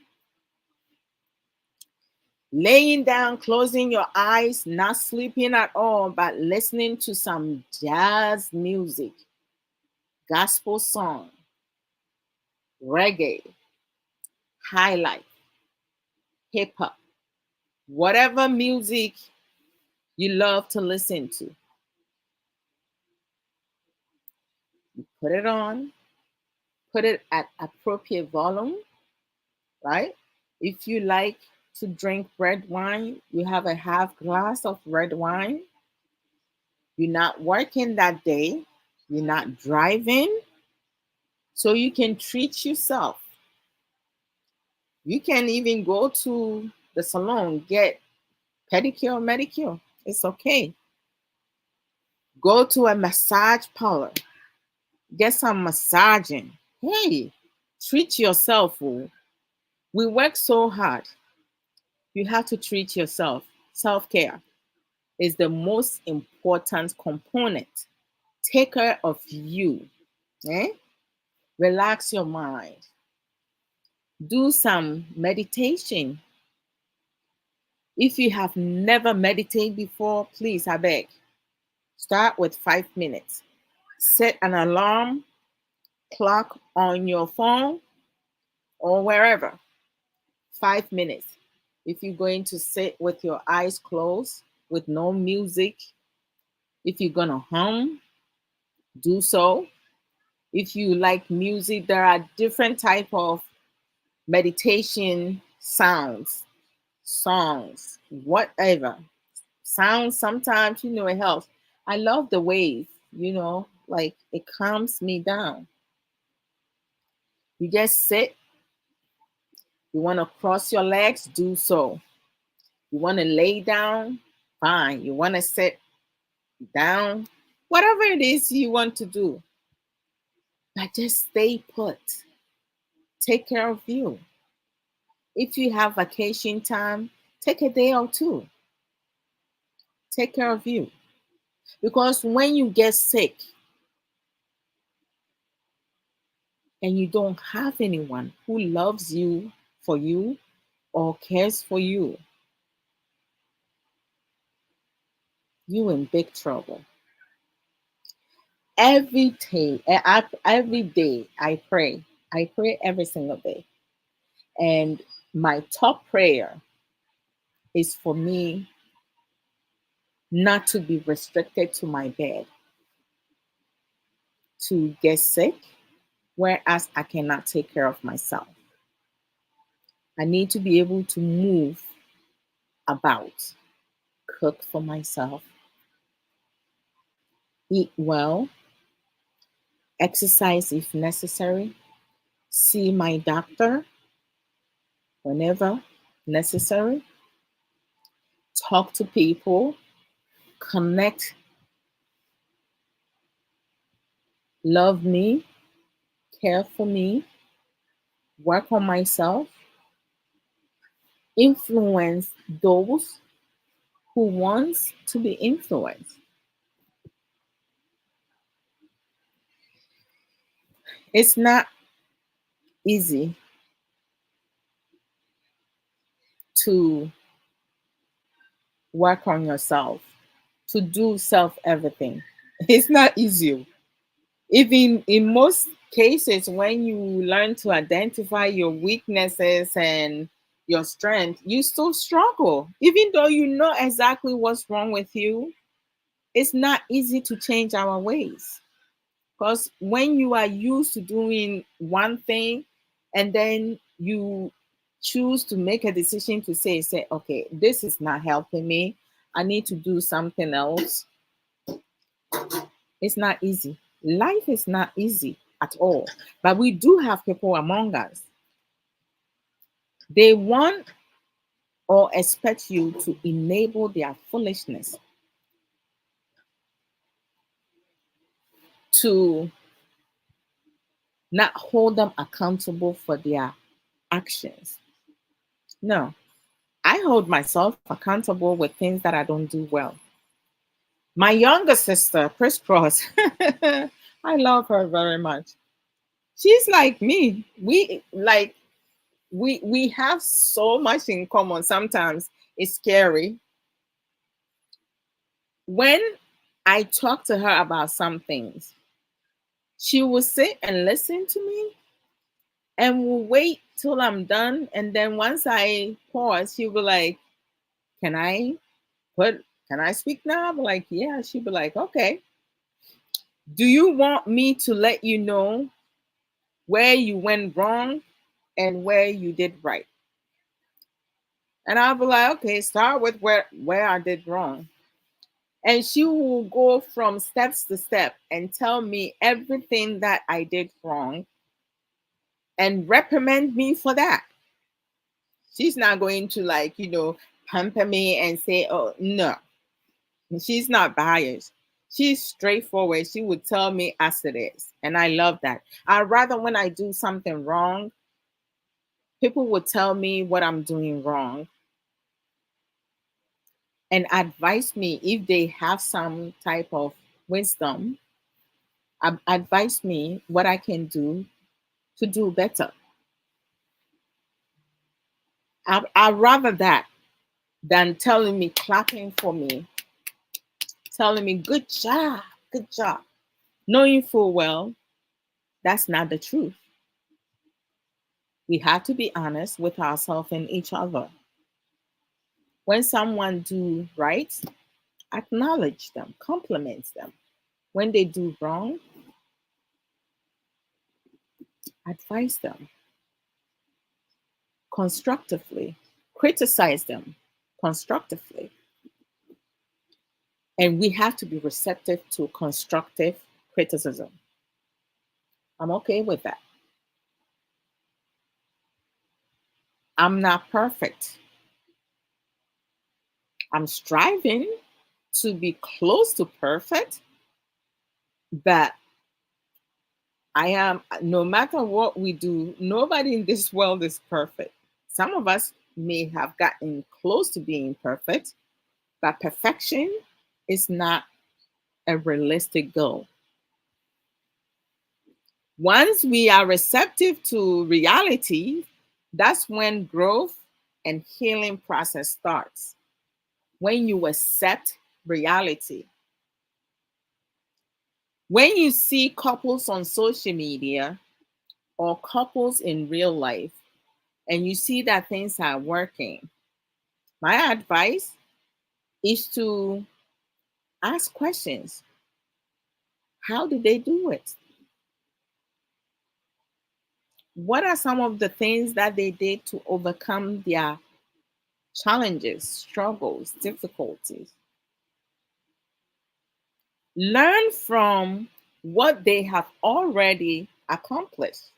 Laying down, closing your eyes, not sleeping at all, but listening to some jazz music, gospel song, reggae, highlight, hip hop, whatever music you love to listen to. Put it on, put it at appropriate volume, right? If you like to drink red wine, you have a half glass of red wine. You're not working that day, you're not driving, so you can treat yourself. You can even go to the salon, get pedicure, manicure. It's okay. Go to a massage parlor, get some massaging. Hey, treat yourself. Oh. We work so hard. You have to treat yourself. Self care is the most important component. Take care of you. Eh? Relax your mind. Do some meditation. If you have never meditated before, please, I beg, start with 5 minutes. Set an alarm clock on your phone or wherever. 5 minutes. If you're going to sit with your eyes closed, with no music, If you're gonna hum, do so. If you like music, there are different type of meditation sounds, songs, whatever. Sounds sometimes, it helps. I love the wave, like it calms me down. You just sit, you want to cross your legs, do so. You want to lay down, fine. You want to sit down, whatever it is you want to do. But just stay put. Take care of you. If you have vacation time, take a day or two. Take care of you. Because when you get sick and you don't have anyone who loves you for you or cares for you, you in big trouble. Every day I pray. I pray every single day. And my top prayer is for me not to be restricted to my bed, to get sick, whereas I cannot take care of myself. I need to be able to move about, cook for myself, eat well, exercise if necessary, see my doctor whenever necessary, talk to people, connect, love me, care for me, work on myself, influence those who wants to be influenced. It's not easy to work on yourself, to do self everything. It's not easy. Even in most cases, when you learn to identify your weaknesses and your strength, you still struggle. Even though you know exactly what's wrong with you, it's not easy to change our ways. Because when you are used to doing one thing and then you choose to make a decision to say, okay, this is not helping me. I need to do something else. It's not easy. Life is not easy at all. But we do have people among us. They want or expect you to enable their foolishness, to not hold them accountable for their actions. No, I hold myself accountable with things that I don't do well. My younger sister, Chris Cross, I love her very much. She's like me. We have so much in common. Sometimes it's scary. When I talk to her about some things, she will sit and listen to me and will wait till I'm done. And then once I pause, she'll be like, Can I can I speak now? I'm like, yeah. She'll be like, okay. Do you want me to let you know where you went wrong and where you did right? And I'll be like, okay, start with where I did wrong. And she will go from steps to step and tell me everything that I did wrong and reprimand me for that. She's not going to pamper me and say, oh no. She's not biased. She's straightforward. She would tell me as it is. And I love that. I rather when I do something wrong, people would tell me what I'm doing wrong and advise me if they have some type of wisdom, advise me what I can do to do better. I'd rather that than telling me, clapping for me, telling me, good job, knowing full well that's not the truth. We have to be honest with ourselves and each other. When someone do right, Acknowledge them, compliment them. When they do wrong, advise them constructively, criticize them constructively. And we have to be receptive to constructive criticism. I'm okay with that. I'm not perfect. I'm striving to be close to perfect, but I am, no matter what we do, nobody in this world is perfect. Some of us may have gotten close to being perfect, but perfection is not a realistic goal. Once we are receptive to reality, that's when growth and healing process starts. When you accept reality. When you see couples on social media or couples in real life and you see that things are working, my advice is to ask questions. How did they do it? What are some of the things that they did to overcome their challenges, struggles, difficulties? Learn from what they have already accomplished.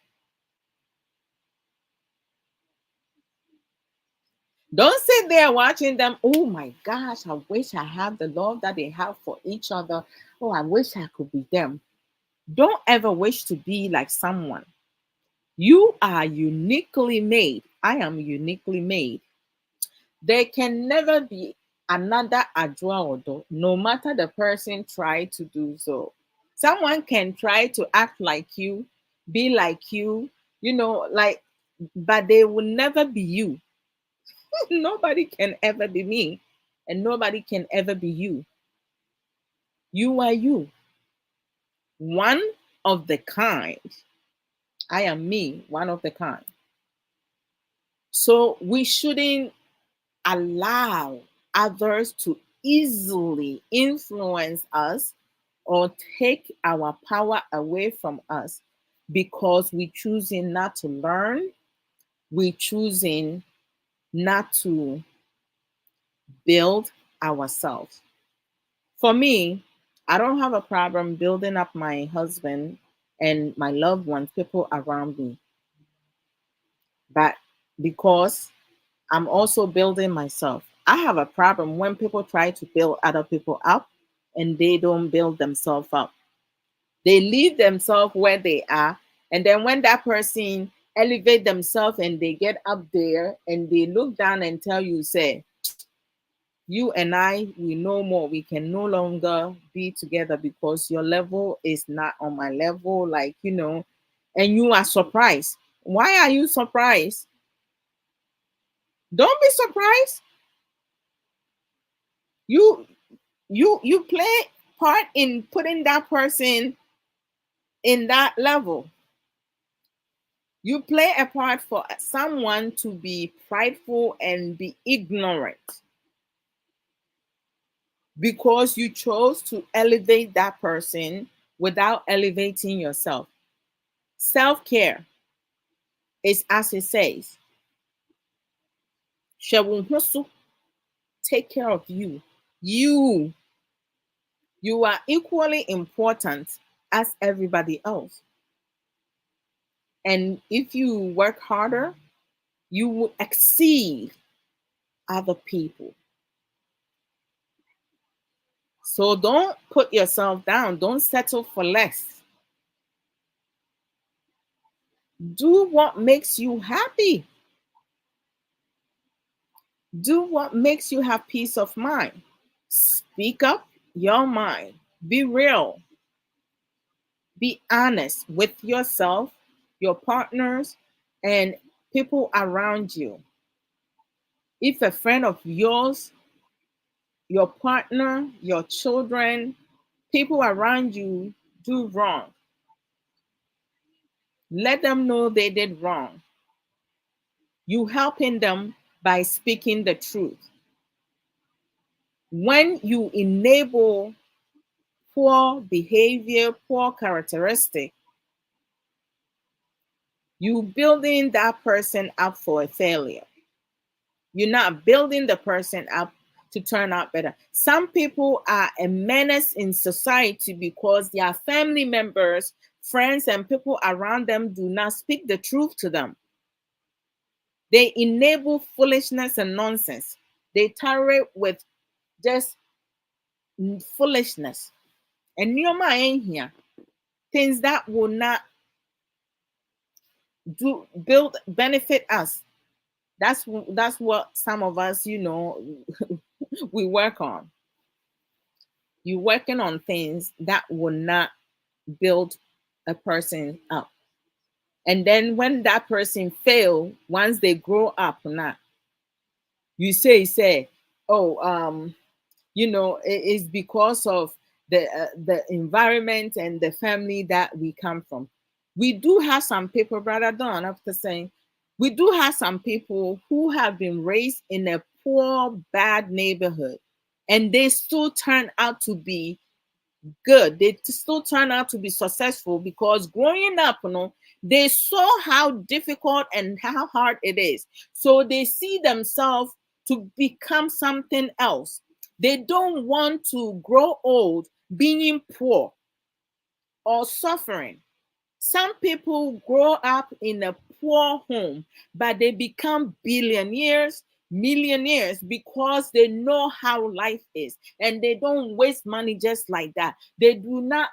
Don't sit there watching them. Oh my gosh, I wish I had the love that they have for each other. Oh, I wish I could be them. Don't ever wish to be like someone. You are uniquely made. I am uniquely made. There can never be another Ajua Odo, no matter the person try to do so. Someone can try to act like you, be like you, like, but they will never be you. Nobody can ever be me, and nobody can ever be you. You are you, one of the kind. I am me, one of the kind. So we shouldn't allow others to easily influence us or take our power away from us because we choosing not to learn, we choosing not to build ourselves. For me, I don't have a problem building up my husband and my loved ones, people around me. But because I'm also building myself, I have a problem when people try to build other people up and they don't build themselves up. They leave themselves where they are. And then when that person elevate themselves and they get up there and they look down and tell you, say, you and I, we no more. We can no longer be together because your level is not on my level. And you are surprised. Why are you surprised? Don't be surprised. You you play part in putting that person in that level. You play a part for someone to be prideful and be ignorant because you chose to elevate that person without elevating yourself. Self care is as it says, "Shewunhusu," take care of you. You, you are equally important as everybody else. And if you work harder, you will exceed other people. So don't put yourself down. Don't settle for less. Do what makes you happy. Do what makes you have peace of mind. Speak up your mind. Be real. Be honest with yourself, your partners, and people around you. If a friend of yours, your partner, your children, people around you do wrong, let them know they did wrong. You helping them by speaking the truth. When you enable poor behavior, poor characteristic, you building that person up for a failure. You're not building the person up to turn out better. Some people are a menace in society because their family members, friends, and people around them do not speak the truth to them. They enable foolishness and nonsense. They tolerate with just foolishness. And your mind here, things that will not do build benefit us. That's what some of us, we work on. You're working on things that will not build a person up. And then when that person fail, once they grow up now, you say, oh, it's because of the environment and the family that we come from. We do have some people, brother Don, after saying, we do have some people who have been raised in a poor, bad neighborhood, and they still turn out to be good. They still turn out to be successful because growing up, they saw how difficult and how hard it is. So they see themselves to become something else. They don't want to grow old being poor or suffering. Some people grow up in a poor home, but they become billionaires, millionaires because they know how life is and they don't waste money just like that. They do not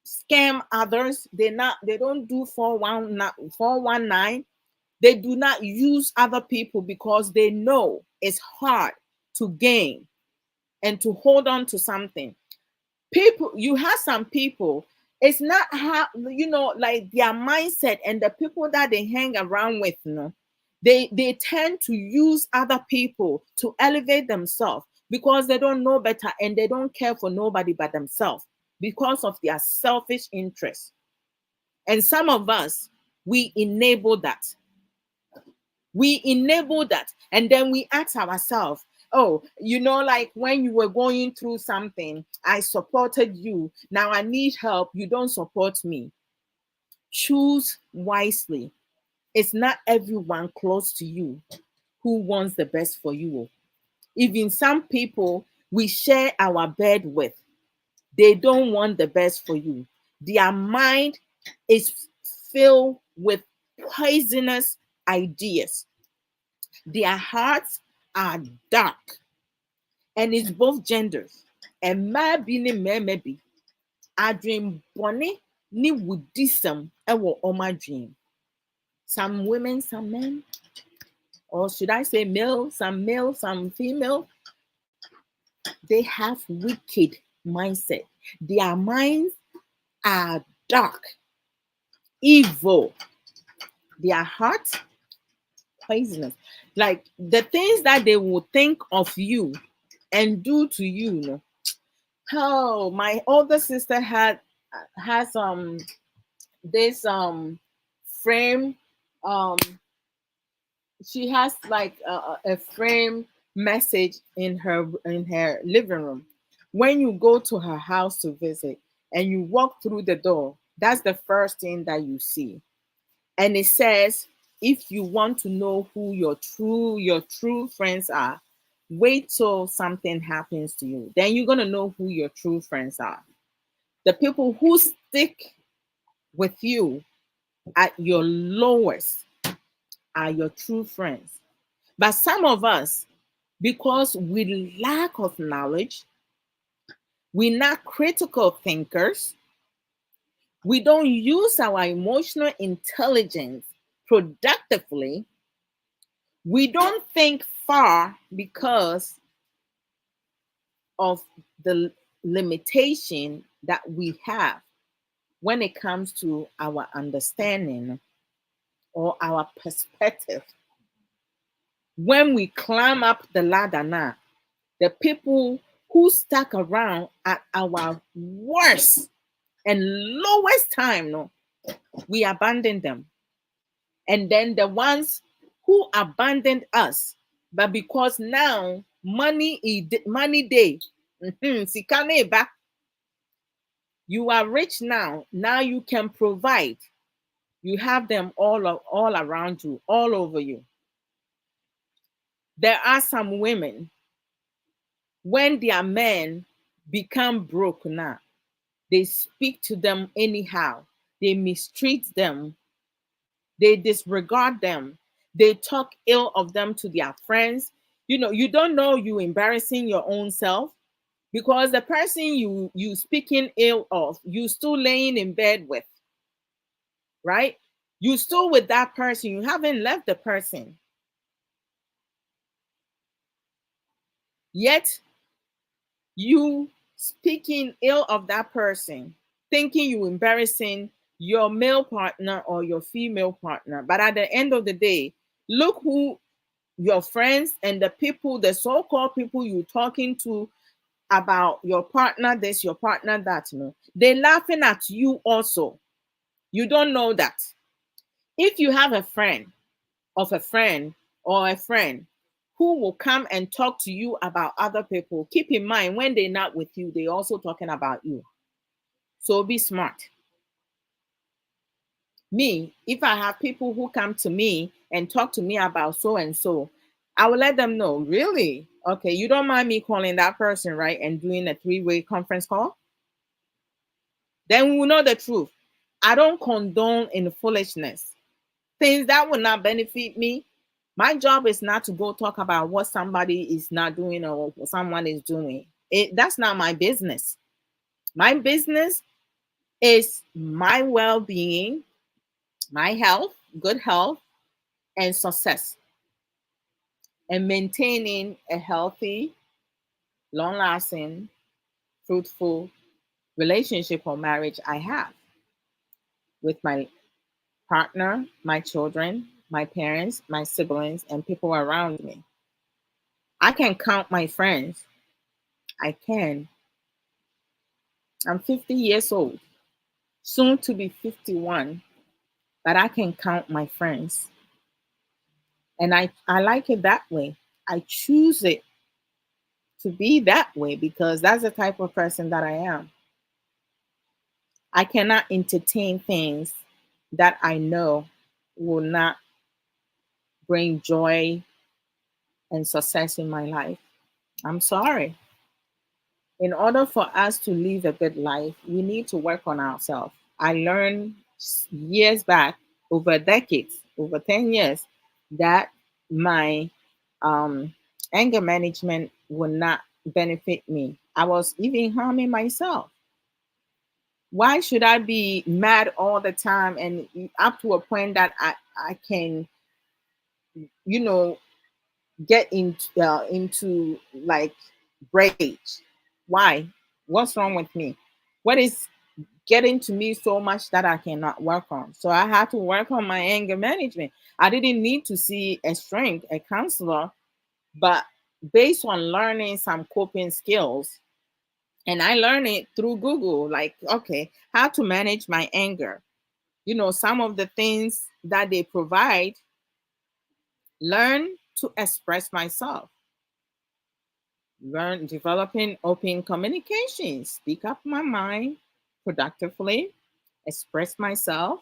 scam others. They don't do 419. They do not use other people because they know it's hard to gain and to hold on to something. People, you have some people, it's not how, like their mindset and the people that they hang around with, they tend to use other people to elevate themselves because they don't know better and they don't care for nobody but themselves because of their selfish interests. And some of us, we enable that. We enable that. And then we ask ourselves, oh, like when you were going through something, I supported you. Now I need help. You don't support me. Choose wisely. It's not everyone close to you who wants the best for you. Even some people we share our bed with, they don't want the best for you. Their mind is filled with poisonous ideas. Their hearts are dark, and it's both genders. And maybe ne maybe I dream bonny ni woodism ewo my dream. Some women, some men, or should I say male, some female, they have wicked mindset. Their minds are dark, evil. Their heart poisonous. Like the things that they will think of you and do to you. Oh, my older sister has this frame. um she has like a frame message in her living room. When you go to her house to visit and you walk through the door, that's the first thing that you see. And it says, if you want to know who your true friends are, wait till something happens to you, then you're going to know who your true friends are. The people who stick with you at your lowest are your true friends. But some of us, because we lack of knowledge, we're not critical thinkers, we don't use our emotional intelligence productively, we don't think far because of the limitation that we have when it comes to our understanding or our perspective. When we climb up the ladder now, the people who stuck around at our worst and lowest time, no, we abandon them. And then the ones who abandoned us, But because now money day, sika na eba, you are rich now. Now you can provide. You have them all around you, all over you. There are some women, when their men become broke now, they speak to them anyhow. They mistreat them. They disregard them. They talk ill of them to their friends. You don't know you embarrassing your own self, because the person you speaking ill of, you still laying in bed with, right? You still with that person. You haven't left the person. Yet you speaking ill of that person, thinking you embarrassing your male partner or your female partner. But at the end of the day, look who your friends and the people, the so-called people you talking to about your partner this, your partner that, they're laughing at you also. You don't know that. If you have a friend of a friend or a friend who will come and talk to you about other people, keep in mind when they're not with you, they're also talking about you. So be smart. Me, if I have people who come to me and talk to me about so and so, I will let them know, really? Okay, you don't mind me calling that person, right? And doing a three-way conference call? Then we will know the truth. I don't condone in foolishness. Things that will not benefit me. My job is not to go talk about what somebody is not doing or what someone is doing. That's not my business. My business is my well-being, my health, good health, and success, and maintaining a healthy, long-lasting, fruitful relationship or marriage I have with my partner, my children, my parents, my siblings, and people around me. I can count my friends. I can. I'm 50 years old, soon to be 51, but I can count my friends. And I like it that way. I choose it to be that way because that's the type of person that I am. I cannot entertain things that I know will not bring joy and success in my life. I'm sorry. In order for us to live a good life, we need to work on ourselves. I learned years back, over decades, over 10 years, that my um, anger management would not benefit me. I was even harming myself. Why should I be mad all the time and up to a point that I can, you know, get into like rage? Why? What's wrong with me? What is getting to me so much that I cannot work on? So I had to work on my anger management. I didn't need to see a strength, a counselor, but based on learning some coping skills, and I learned it through Google, like, okay, how to manage my anger. Some of the things that they provide, learn to express myself, learn developing open communication, speak up my mind productively, express myself,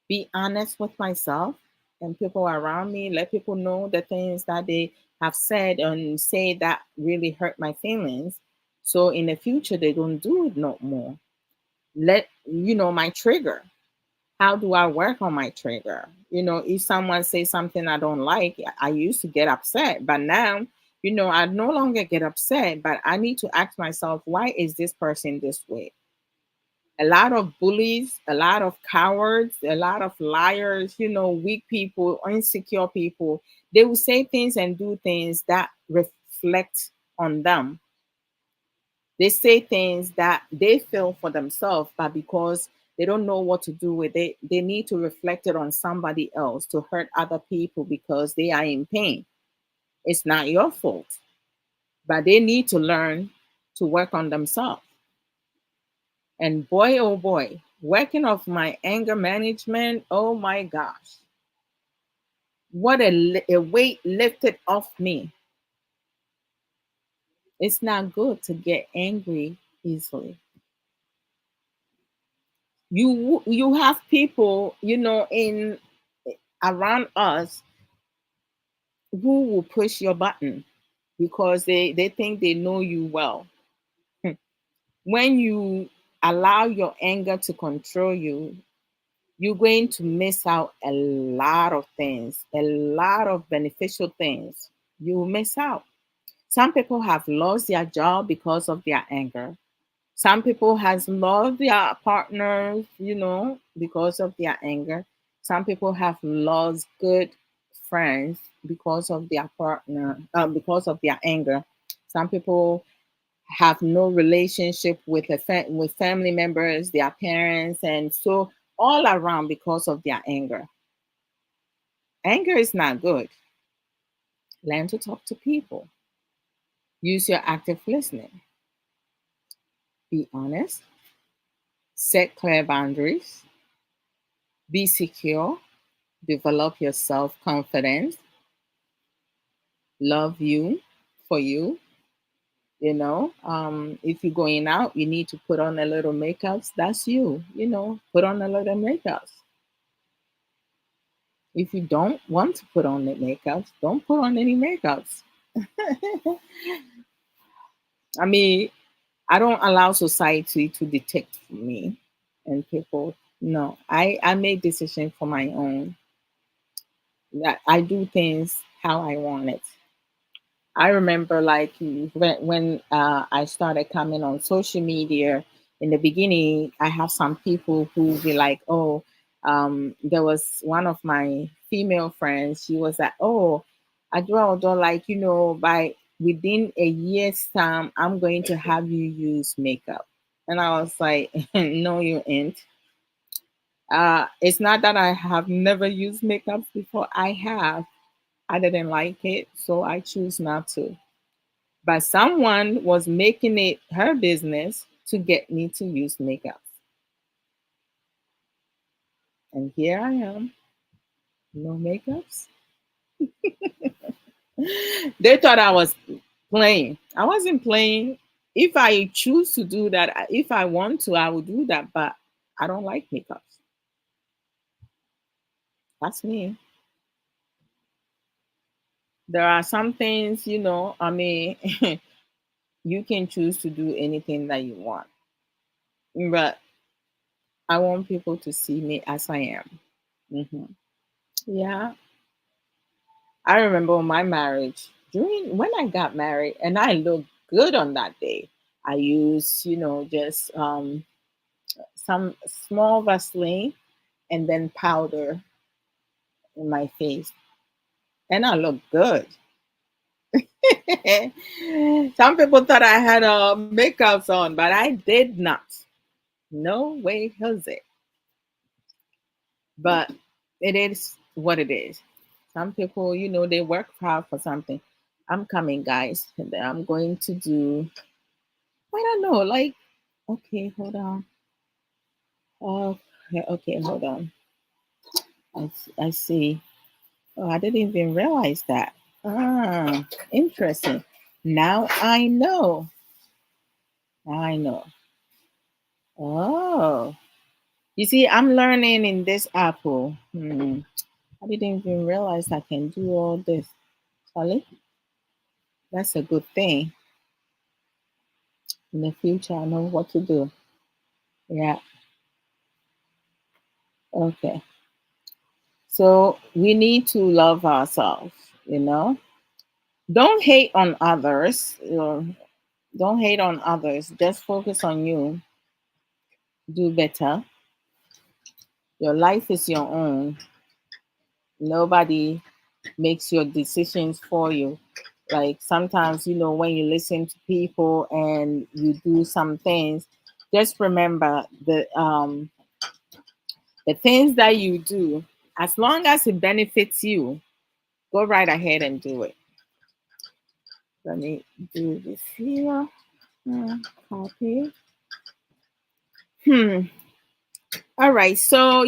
be honest with myself and people around me, let people know the things that they have said and say that really hurt my feelings. So in the future, they don't do it no more. My trigger. How do I work on my trigger? If someone says something I don't like, I used to get upset, but now, I no longer get upset, but I need to ask myself, why is this person this way? A lot of bullies, a lot of cowards, a lot of liars, weak people, insecure people, they will say things and do things that reflect on them. They say things that they feel for themselves, but because they don't know what to do with it, they need to reflect it on somebody else to hurt other people because they are in pain. It's not your fault, but they need to learn to work on themselves. And boy, oh boy, working off my anger management, oh my gosh. What a weight lifted off me. It's not good to get angry easily. You have people, in around us who will push your button because they think they know you well. When you allow your anger to control you, you're going to miss out a lot of things, a lot of beneficial things. You will miss out. Some people have lost their job because of their anger. Some people has lost their partners, because of their anger. Some people have lost good friends because of their partner, because of their anger. Some people have no relationship with with family members, their parents, and so all around because of their anger. Anger is not good. Learn to talk to people. Use your active listening. Be honest. Set clear boundaries. Be secure. Develop your self confidence. Love you for you. If you're going out, you need to put on a little makeups. That's you. Put on a little makeups. If you don't want to put on the makeups, don't put on any makeups. I mean, I don't allow society to dictate for me and people. No, I make decisions for my own. That I do things how I want it. I remember like when I started coming on social media in the beginning, I have some people who be like, oh, there was one of my female friends. She was like, oh, I don't like, by within a year's time, I'm going to have you use makeup. And I was like, no, you ain't. It's not that I have never used makeup before. I have. I didn't like it, so I choose not to. But someone was making it her business to get me to use makeup. And here I am, no makeups. They thought I was playing. I wasn't playing. If I choose to do that, if I want to, I will do that. But I don't like makeups. That's me. There are some things, you can choose to do anything that you want. But I want people to see me as I am. Hmm. Yeah. I remember my marriage during when I got married, and I looked good on that day. I used, just some small Vaseline and then powder in my face, and I looked good. Some people thought I had makeups on, but I did not. No way, Jose. But it is what it is. Some people, they work hard for something. I'm coming, guys. And I'm going to do, I don't know, like, okay, hold on. Okay, hold on. I see. Oh, I didn't even realize that. Ah, interesting. Now I know. Now I know. Oh, you see, I'm learning in this Apple. I didn't even realize I can do all this. Sorry, that's a good thing. In the future, I know what to do. Yeah. Okay. So we need to love ourselves, you know. Don't hate on others. Don't hate on others. Just focus on you. Do better. Your life is your own. Nobody makes your decisions for you. Like sometimes, when you listen to people and you do some things, just remember the things that you do, as long as it benefits you, go right ahead and do it. Let me do this here. Copy. Hmm. All right. So,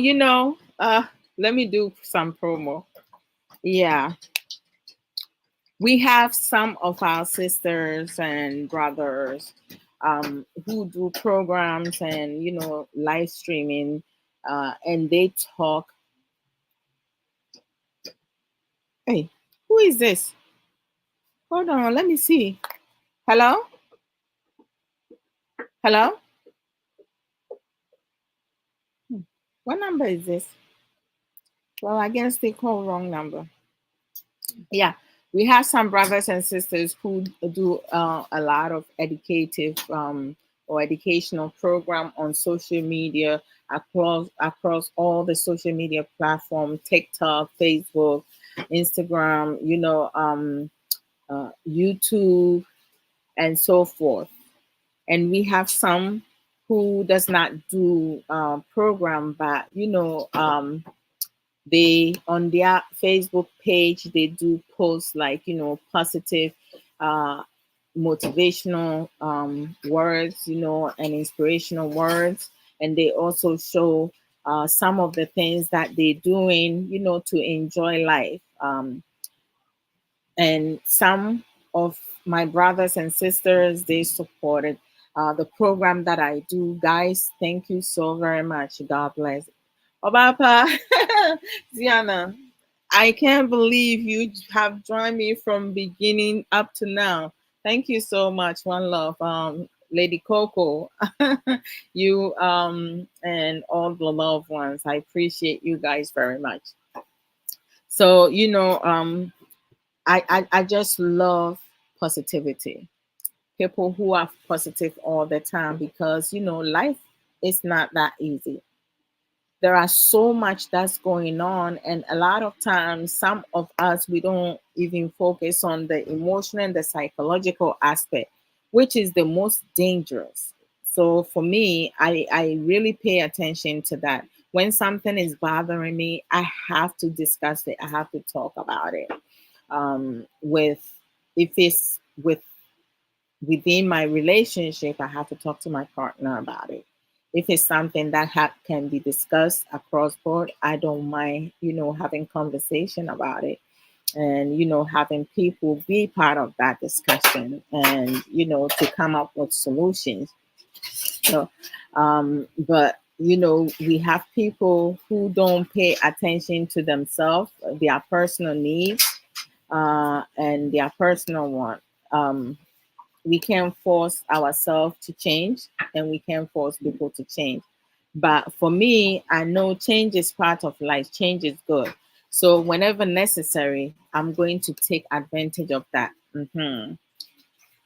let me do some promo. Yeah, we have some of our sisters and brothers who do programs and live streaming, and they talk. Hey, who is this? Hold on, let me see. Hello, hello. What number is this? Well, I guess they call wrong number. Yeah, we have some brothers and sisters who do a lot of educative or educational program on social media across all the social media platforms: TikTok, Facebook, Instagram, YouTube, and so forth. And we have some who does not do program, but they on their Facebook page they do posts like positive uh motivational words, and inspirational words, and they also show some of the things that they're doing, to enjoy life. And some of my brothers and sisters, they supported the program that I do. Guys, thank you so very much. God bless. Obapa, Ziana, I can't believe you have joined me from beginning up to now. Thank you so much. One love, Lady Coco, you and all the loved ones. I appreciate you guys very much. So I just love positivity. People who are positive all the time, because life is not that easy. There are so much that's going on, and a lot of times some of us, we don't even focus on the emotional and the psychological aspect, which is the most dangerous. So for me, I really pay attention to that. When something is bothering me, I have to discuss it. I have to talk about it with if it's within my relationship, I have to talk to my partner about it. If it's something that can be discussed across board, I don't mind, having conversation about it, and having people be part of that discussion, and to come up with solutions. So, but we have people who don't pay attention to themselves, their personal needs, and their personal want. We can force ourselves to change, and we can force people to change. But for me, I know change is part of life. Change is good. So whenever necessary, I'm going to take advantage of that.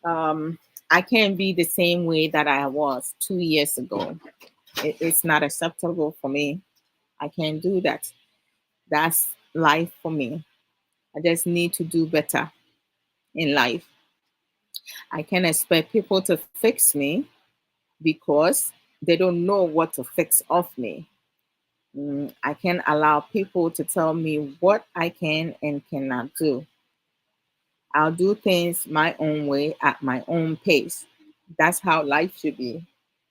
I can't be the same way that I was 2 years ago. It's not acceptable for me. I can't do that. That's life for me. I just need to do better in life. I can't expect people to fix me because they don't know what to fix of me. I can allow people to tell me what I can and cannot do. I'll do things my own way at my own pace. That's how life should be,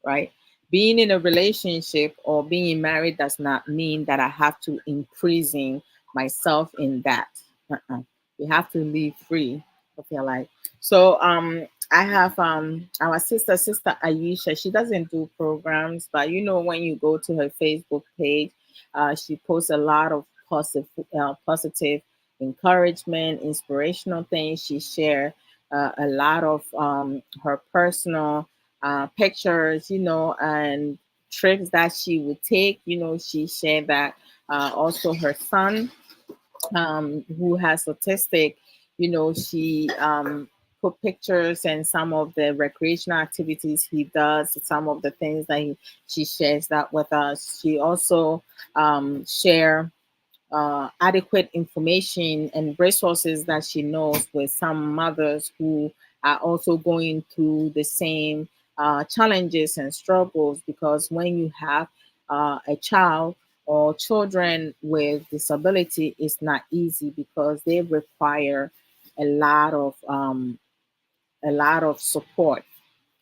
right? Being in a relationship or being married does not mean that I have to imprison myself in that. Uh-uh. You have to live free of your life. So I have our sister Aisha. She doesn't do programs, but when you go to her Facebook page, she posts a lot of positive encouragement, inspirational things. She shared a lot of her personal pictures, and trips that she would take. She shared that also her son, who has autistic, she put pictures and some of the recreational activities he does, some of the things that she shares that with us. She also share adequate information and resources that she knows with some mothers who are also going through the same challenges and struggles. Because when you have a child or children with disability, it's not easy because they require a lot of support.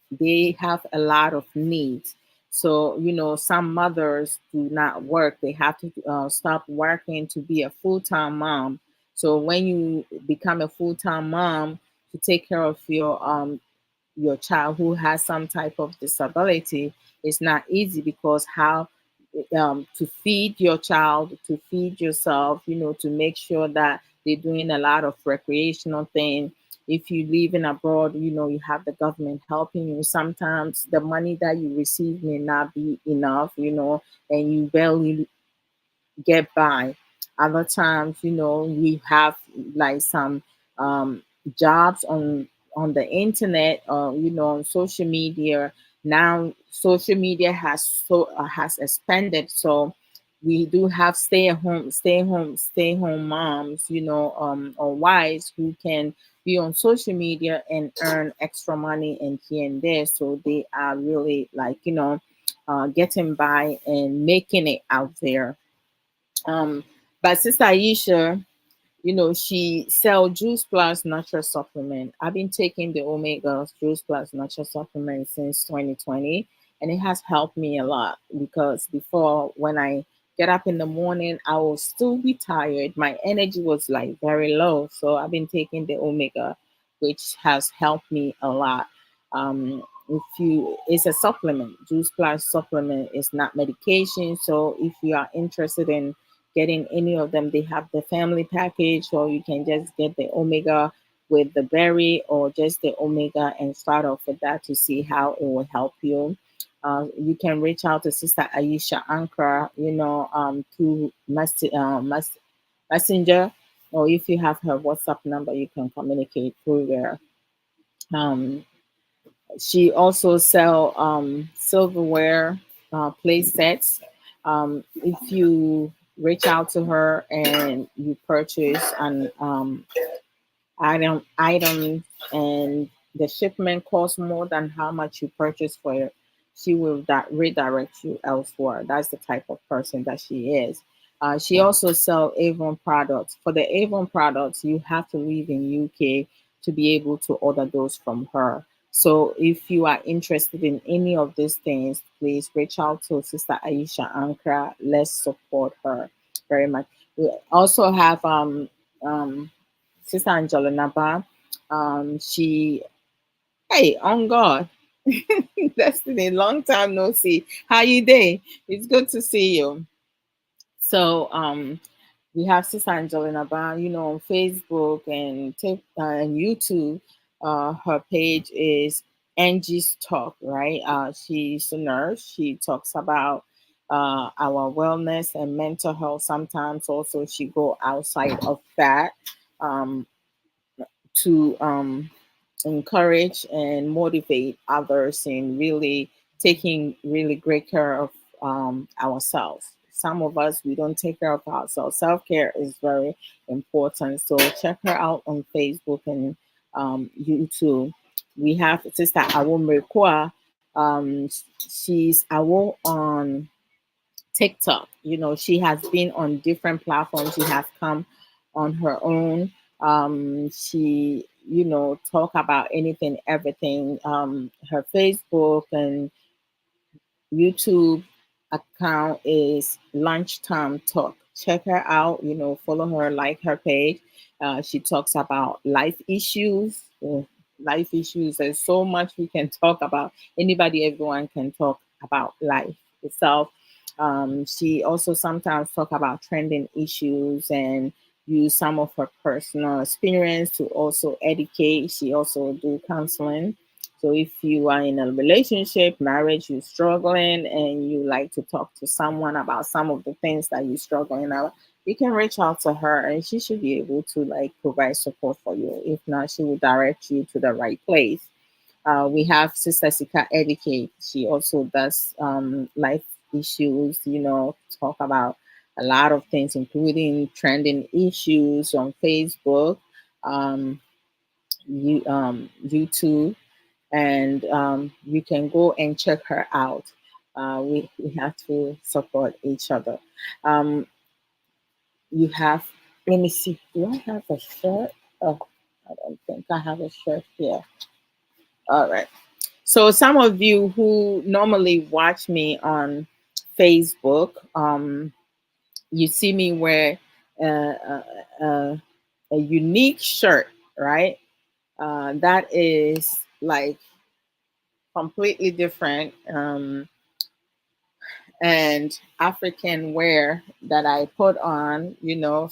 They have a lot of needs. So, some mothers do not work. They have to stop working to be a full time mom. So when you become a full-time mom to take care of your child who has some type of disability, it's not easy, because how to feed your child, to feed yourself, to make sure that they're doing a lot of recreational thing. If you live in abroad, you have the government helping you. Sometimes the money that you receive may not be enough, and you barely get by. Other times, we have like some um, jobs on the internet, on social media. Now, social media has expanded, so we do have stay home moms, or wives who can be on social media and earn extra money and here and there. So they are really like, getting by and making it out there. um, but Sister Aisha, she sell Juice Plus natural supplement. I've been taking the Omega Juice Plus natural supplement since 2020, and it has helped me a lot, because before, when I get up in the morning, I will still be tired. My energy was like very low. So I've been taking the Omega, which has helped me a lot. If you It's a supplement. Juice Plus supplement is not medication. So if you are interested in getting any of them, they have the family package, or you can just get the Omega with the berry, or just the Omega and start off with that to see how it will help you. You can reach out to Sister Aisha Ankara, through Messenger, or if you have her WhatsApp number, you can communicate through there. Um, she also sell silverware, play sets. If you reach out to her and you purchase an item, and the shipment costs more than how much you purchase for it, she will redirect you elsewhere. That's the type of person that she is. She also sell Avon products. For the Avon products, you have to live in UK to be able to order those from her. So if you are interested in any of these things, please reach out to Sister Aisha Ankara. Let's support her very much. We also have um Sister Angela Naba. She, hey, on God, Destiny, long time no see. How you day? It's good to see you. So we have Sister Angelina Ba, on Facebook and YouTube. Her page is Angie's Talk, right? She's a nurse. She talks about our wellness and mental health. Sometimes also she go outside of that. Um, to encourage and motivate others in really taking really great care of ourselves. Some of us, we don't take care of ourselves. Self care is very important. So check her out on Facebook and YouTube. We have Sister Awo Mrekwa. She's Awo on TikTok. She has been on different platforms. She has come on her own. She, talk about anything, everything. Her Facebook and YouTube account is Lunchtime Talk. Check her out, follow her, like her page. She talks about life issues. Life issues. There's so much we can talk about. Anybody, everyone can talk about life itself. She also sometimes talk about trending issues and use some of her personal experience to also educate. She also do counseling. So if you are in a relationship, marriage, you're struggling, and you like to talk to someone about some of the things that you're struggling about, you can reach out to her, and she should be able to like provide support for you. If not, she will direct you to the right place. We have Sister Sika Educate. She also does life issues, talk about a lot of things, including trending issues on Facebook, um, YouTube, and you can go and check her out. We have to support each other. Um, you have, let me see, do I have a shirt? Oh, I don't think I have a shirt here. All right. So some of you who normally watch me on Facebook, you see me wear uh, uh, a unique shirt, right? That is like completely different. And African wear that I put on,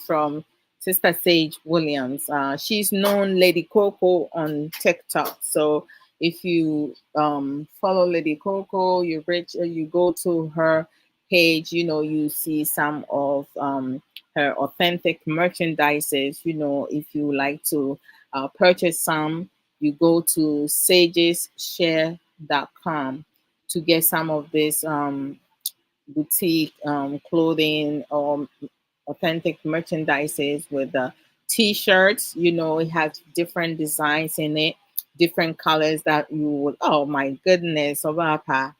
from Sister Sage Williams. She's known Lady Coco on TikTok. So if you follow Lady Coco, you go to her page, you see some of her authentic merchandises. If you like to purchase some, you go to sageshare.com to get some of this boutique clothing or authentic merchandises with the t-shirts. It has different designs in it, different colors that you would, oh my goodness, Obapa.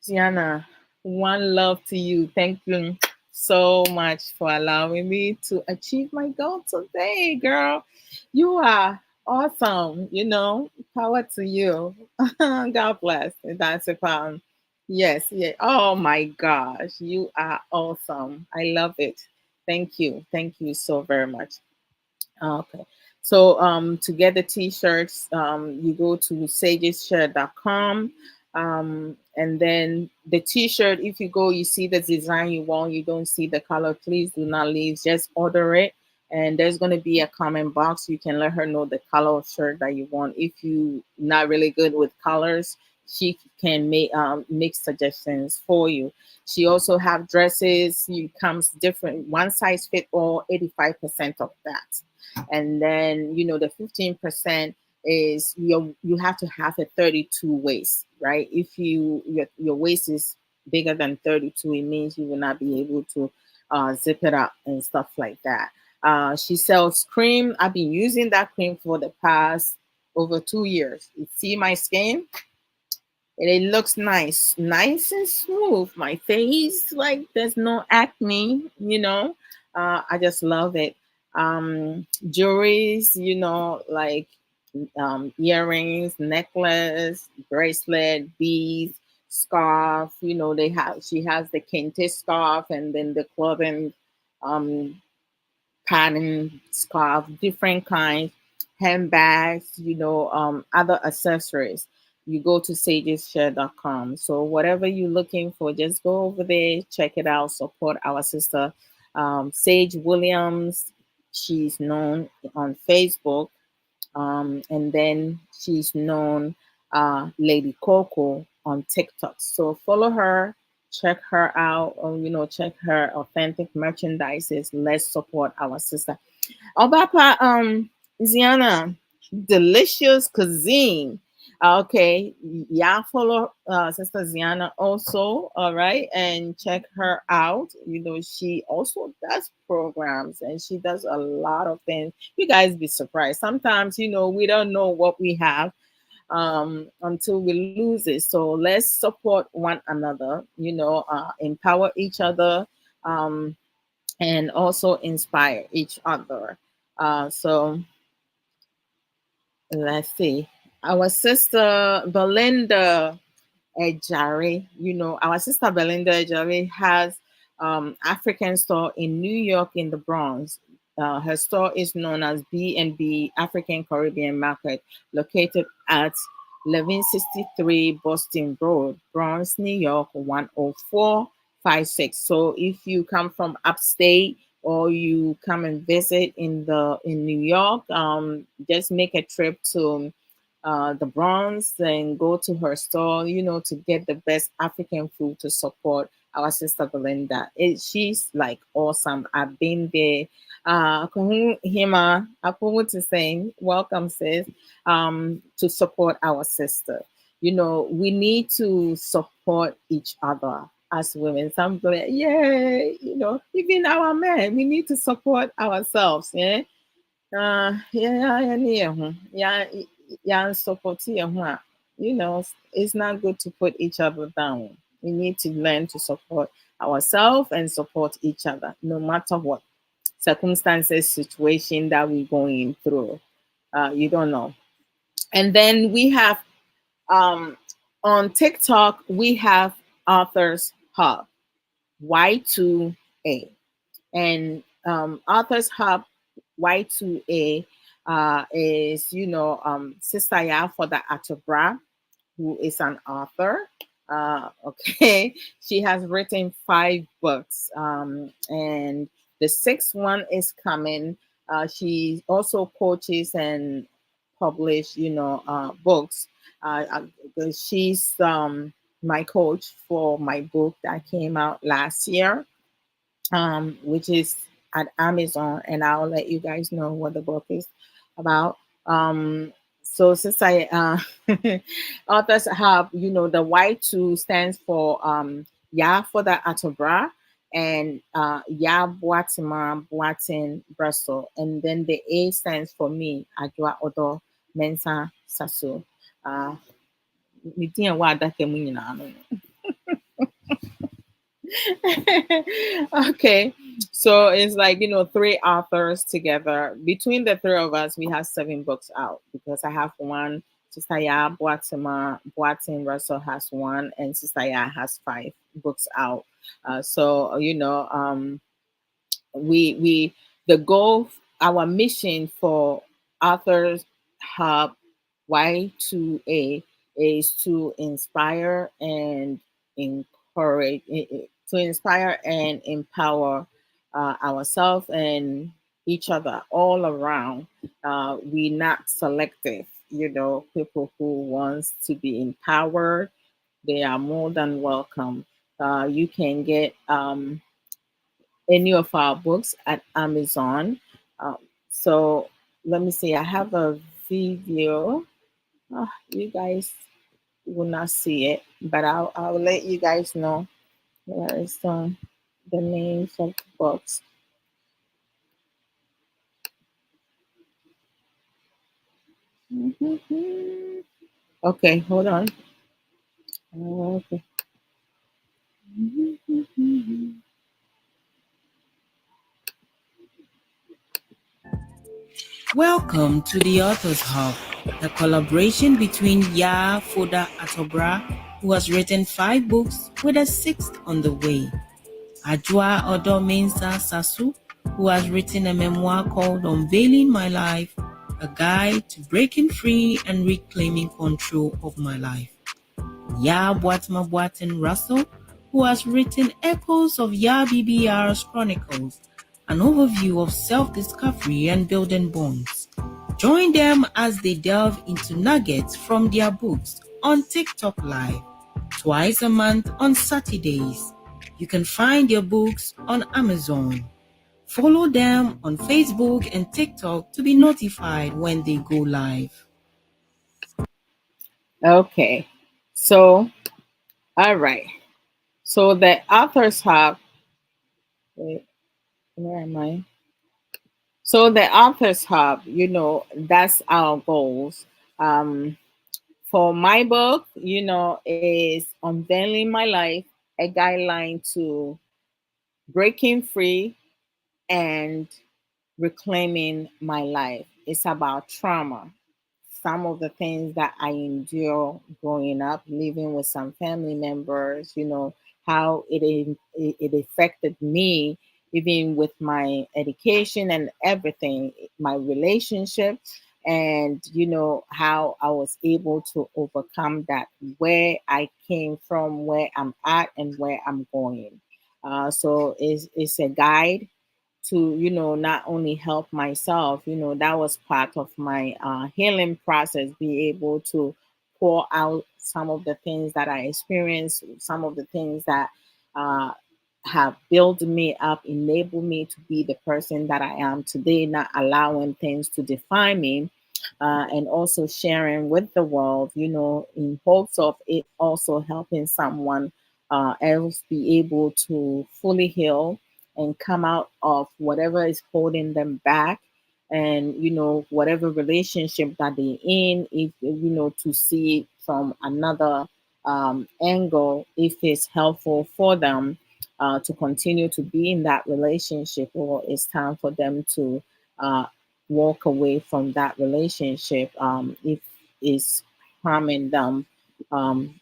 Gianna, one love to you. Thank you so much for allowing me to achieve my goal today, girl. You are awesome. Power to you. God bless. That's a pound. Yes, yeah. Oh my gosh, you are awesome. I love it. Thank you. Thank you so very much. Okay. So to get the t-shirts, you go to sageshare.com. And then the t-shirt, if you go, you see the design you want, you don't see the color, please do not leave. Just order it. And there's going to be a comment box. You can let her know the color of shirt that you want. If you not really good with colors, she can make suggestions for you. She also have dresses. You comes different. One size fit all, 85% of that. And then the 15% is you have to have a 32 waist, right? If your waist is bigger than 32, it means you will not be able to zip it up and stuff like that. She sells cream. I've been using that cream for the past over 2 years. You see my skin, and it looks nice and smooth. My face, like there's no acne. I just love it. Jewelries, like earrings, necklace, bracelet, beads, scarf. She has the kente scarf, and then the clothing um pattern scarf, different kinds, handbags, other accessories. You go to sageshare.com. So whatever you're looking for, just go over there, check it out, support our sister Sage Williams. She's known on Facebook, and then she's known Lady Coco on TikTok. So follow her, check her out, or check her authentic merchandises. Let's support our sister. Obapa, Ziana, delicious cuisine. Okay, yeah, follow Sister Ziana also, all right, and check her out. She also does programs and she does a lot of things. You guys be surprised. Sometimes, we don't know what we have until we lose it. So let's support one another, empower each other, um, and also inspire each other. So let's see. Our sister Belinda Ejari, our sister Belinda Ejari has African store in New York in the Bronx. Her store is known as B&B African Caribbean Market, located at 1163 Boston Road, Bronx, New York 10456. So if you come from upstate or you come and visit in New York, just make a trip to the Bronx and go to her store, to get the best African food to support our sister Belinda. She's like awesome. I've been there. Hima, to saying, welcome, sis, to support our sister. We need to support each other as women. Some people, yeah, even our men, we need to support ourselves. Yeah. Yeah, yeah, support you. It's not good to put each other down. We need to learn to support ourselves and support each other, no matter what circumstances, situation that we're going through. You don't know. And then we have on TikTok, we have Authors Hub, Y2A. And Authors Hub Y2A is, Sister Ya for the Atobra, who is an author. Okay, she has written 5 books, and the sixth one is coming. She also coaches and publish, books. She's my coach for my book that came out last year, which is at Amazon, and I'll let you guys know what the book is about. So since I authors have, the Y2 stands for Ya for the Atobra, and Ya Boatima Boatin Brussels, and then the A stands for me, Adwa Odo Mensa Sasu. Uh, okay, so it's like, 3 authors together. Between the three of us, we have 7 books out, because I have one. Sister Ya Boatin Russell has one, and Sister Ya has 5 books out. So we the goal, our mission for Authors Hub Y2A is to inspire and encourage, to inspire and empower ourselves and each other all around. We not selective, people who wants to be empowered, they are more than welcome. You can get any of our books at Amazon. So let me see, I have a video. You guys will not see it, but I'll let you guys know where is the names of the books. Mhm. Okay, hold on. Okay. Welcome to the Authors Hub, the collaboration between Ya Foda Atobra, who has written 5 books with a 6th on the way, Ajwa Odomensa Sasu, who has written a memoir called Unveiling My Life, a guide to breaking free and reclaiming control of my life, Ya Boatma Boatin Russell, who has written Echoes of Ya BBR's Chronicles, an overview of self-discovery and building bonds. Join them as they delve into nuggets from their books on TikTok Live, twice a month on Saturdays. You can find their books on Amazon. Follow them on Facebook and TikTok to be notified when they go live. Okay. So, all right. So the Authors Hub, wait, where am I? So the Authors Hub, that's our goals. For my book, is Unveiling My Life, a guideline to breaking free and reclaiming my life. It's about trauma, some of the things that I endure growing up, living with some family members, how it affected me, even with my education and everything, my relationship, and how I was able to overcome that, where I came from, where I'm at, and where I'm going. So it's a guide to not only help myself, that was part of my healing process, be able to pour out some of the things that I experienced, some of the things that uh, have built me up, enabled me to be the person that I am today, not allowing things to define me, and also sharing with the world, in hopes of it also helping someone else be able to fully heal and come out of whatever is holding them back, and whatever relationship that they're in, if to see it from another angle, if it's helpful for them to continue to be in that relationship, or it's time for them to uh, walk away from that relationship, if it's harming them, um,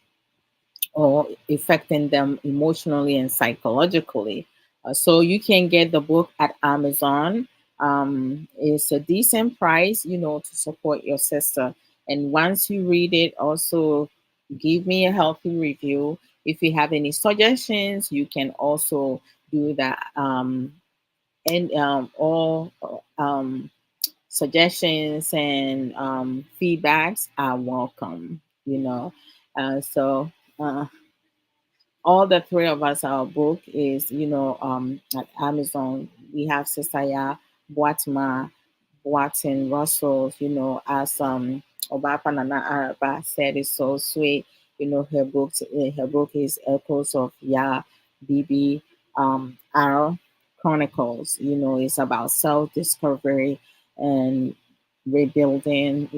or affecting them emotionally and psychologically. So you can get the book at Amazon. It's a decent price, to support your sister. And once you read it, also give me a healthy review. If you have any suggestions, you can also do that. And all suggestions and feedbacks are welcome. So all the three of us, our book is, at Amazon. We have Sister Ya, Boatma, Boatin, Russell, as Obapa Nana Araba said, it's so sweet. Her book is Echoes of Ya, BB, our Chronicles. It's about self discovery and rebuilding.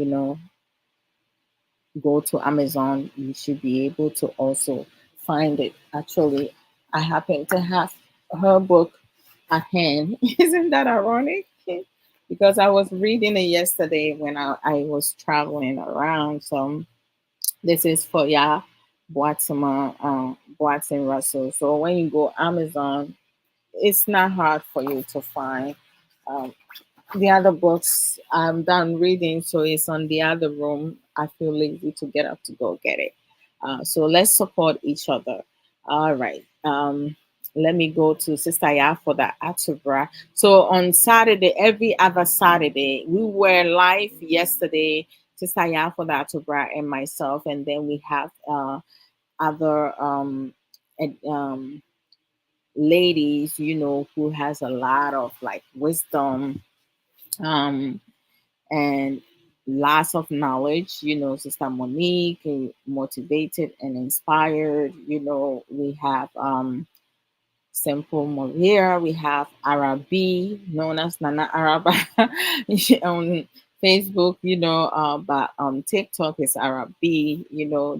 Go to Amazon, you should be able to also find it. Actually, I happen to have her book at hand. Isn't that ironic? Because I was reading it yesterday when I was traveling around. So this is for Boatsima Russell. So when you go Amazon, it's not hard for you to find. Um, the other books I'm done reading, so it's on the other room. I feel lazy to get up to go get it. So let's support each other. All right. Let me go to Sister Ya for the Atubra. So on Saturday, every other Saturday, we were live yesterday. Sister Ya for the Atubra and myself, and then we have other ladies, who has a lot of like wisdom, um, and lots of knowledge. Sister Monique, motivated and inspired. We have Simple Moria. We have Arabi, known as Nana Araba on Facebook, but TikTok is Arabi.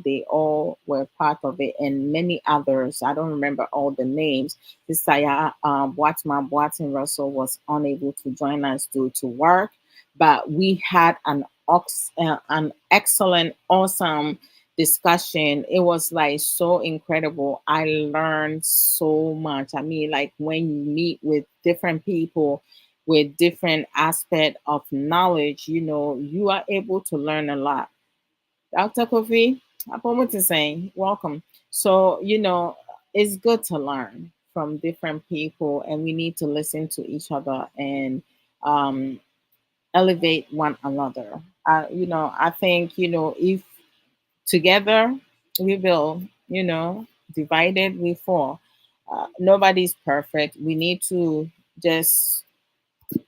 They all were part of it, and many others. I don't remember all the names. This Saya Boatin Russell was unable to join us due to work, but we had an excellent, awesome discussion. It was like so incredible. I learned so much. I mean, like when you meet with different people with different aspect of knowledge, you are able to learn a lot. Dr. Kofi, I'm to saying, welcome. So, it's good to learn from different people, and we need to listen to each other and um, elevate one another. I think, if together we build, divided we fall. Nobody's perfect. We need to just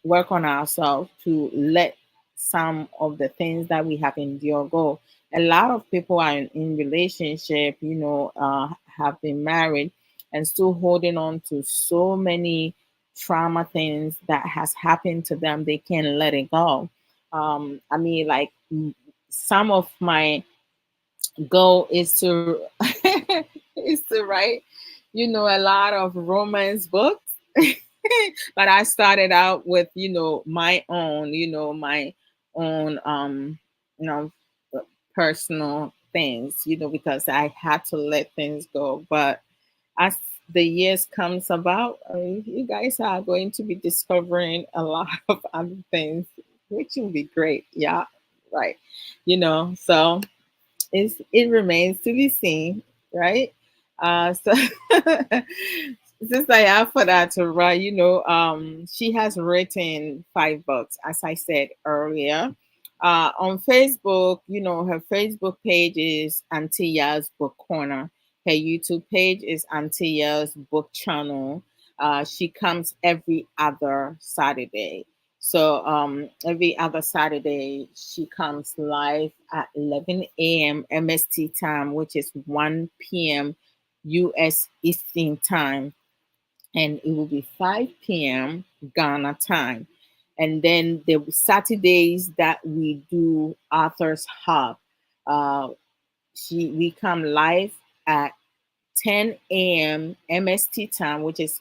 work on ourselves to let some of the things that we have endured go. A lot of people are in relationship, have been married and still holding on to so many trauma things that has happened to them. They can't let it go. I mean, like some of my goal is to is to write, a lot of romance books. But I started out with, my own you know personal things, because I had to let things go. But as the years comes about, you guys are going to be discovering a lot of other things, which will be great. Yeah, right. So it remains to be seen, right? So since I have for that to write, she has written 5 books, as I said earlier. On Facebook, her Facebook page is Antilla's Book Corner. Her YouTube page is Antilla's Book Channel. She comes every other Saturday. So every other Saturday, she comes live at 11 a.m. MST time, which is 1 p.m. US Eastern time, and it will be 5 p.m. Ghana time. And then the Saturdays that we do Authors Hub, uh, we come live at 10 a.m. MST time, which is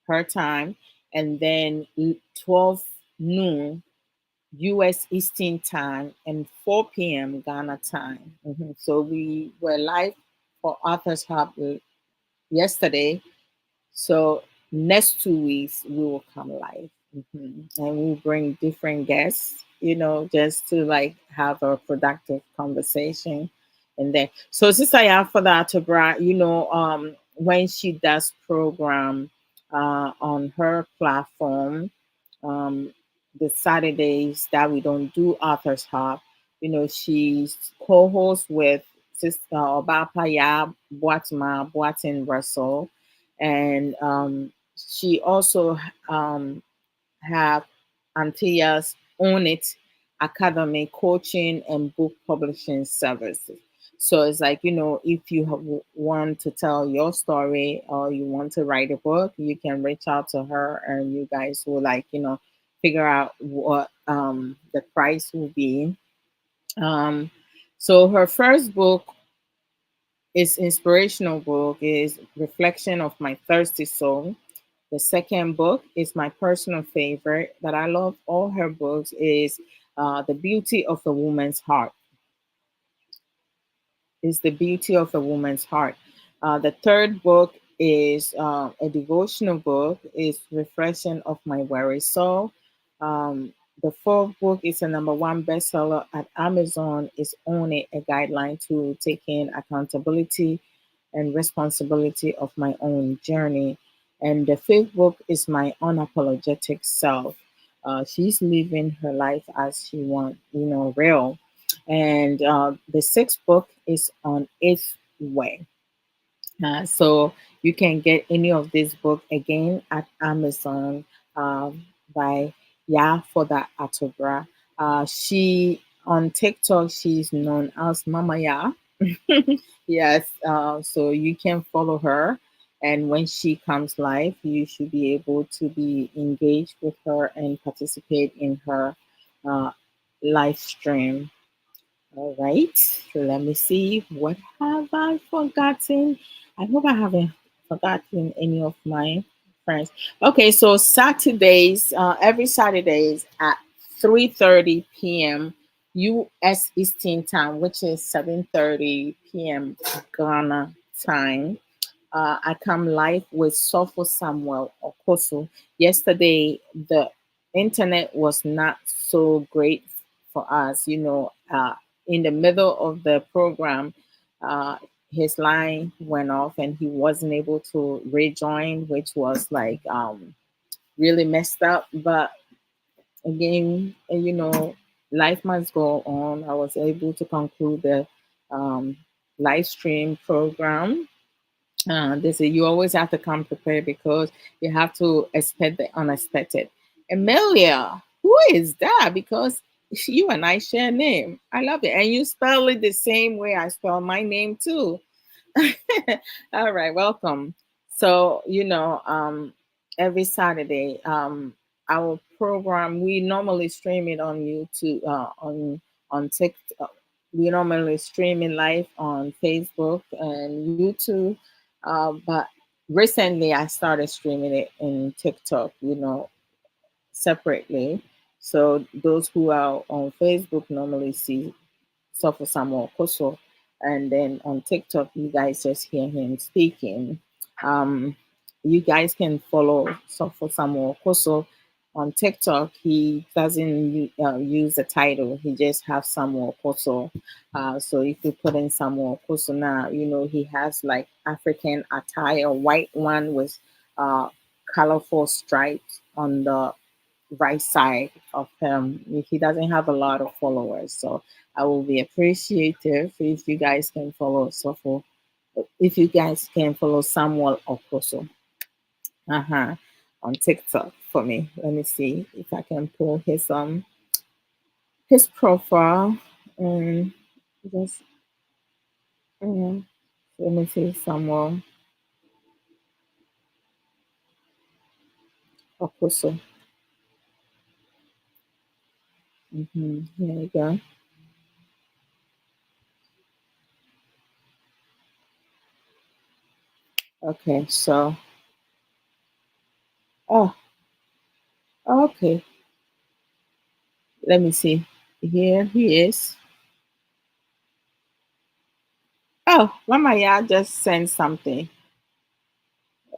her time, and then 12 noon US Eastern Time and 4 p.m. Ghana time. So we were live for Authors Hub yesterday. So next 2 weeks we will come live. And we bring different guests, just to like have a productive conversation. And then, so Sister for that, Tobra, when she does program on her platform, um, the Saturdays that we don't do Authors Hub, she's co-host with Sister Obapaya Boatma Boatin Russell, and she also um, have Antia's Own It Academy coaching and book publishing services. So it's like, if you want to tell your story or you want to write a book, you can reach out to her and you guys will like, figure out what the price will be. Um, so her first book is inspirational book is Reflection of My Thirsty Soul. The second book is my personal favorite that I love all her books is The Beauty of a Woman's Heart. Is The Beauty of a Woman's Heart. The third book is a devotional book, is Reflection of My Weary Soul. The fourth book is a number one bestseller at Amazon, is Own It, a guideline to taking accountability and responsibility of my own journey. And the fifth book is My Unapologetic Self. She's living her life as she wants, real. And the sixth book is on its way. So you can get any of this book again at Amazon by Ya for the Atobra. She on TikTok, she's known as Mama Ya. Yes, so you can follow her. And when she comes live, you should be able to be engaged with her and participate in her uh, live stream. All right. So let me see. What have I forgotten? I hope I haven't forgotten any of my friends. Okay, so Saturdays, every Saturdays at 3:30 p.m. U.S. Eastern Time, which is 7:30 p.m. Ghana time. I come live with Sopho Samuel Okoso. Yesterday, the internet was not so great for us. In the middle of the program, uh, his line went off and he wasn't able to rejoin, which was like really messed up. But again, life must go on. I was able to conclude the um, live stream program. They say you always have to come prepared because you have to expect the unexpected. Emilia, who is that? Because you and I share a name. I love it. And you spell it the same way I spell my name too. All right, welcome. So, every Saturday, our program we normally stream it on YouTube, on TikTok. We normally stream it live on Facebook and YouTube, but recently I started streaming it in TikTok. Separately. So those who are on Facebook normally see Suffer Samuel Koso. And then on TikTok, you guys just hear him speaking. Um, you guys can follow Suffer Samuel Koso on TikTok. He doesn't use the title. He just has Samuel Koso. So if you put in Samuel Koso now, he has like African attire, white one with uh, colorful stripes on the right side of him. He doesn't have a lot of followers, so I will be appreciative if you guys can follow Sofo. If you guys can follow Samuel Okoso, uh-huh, on TikTok for me. Let me see if I can pull his profile and just let me see Samuel Okoso. Here you go. Okay, so oh, okay. Let me see. Here he is. Oh, Mama, yeah, just sent something.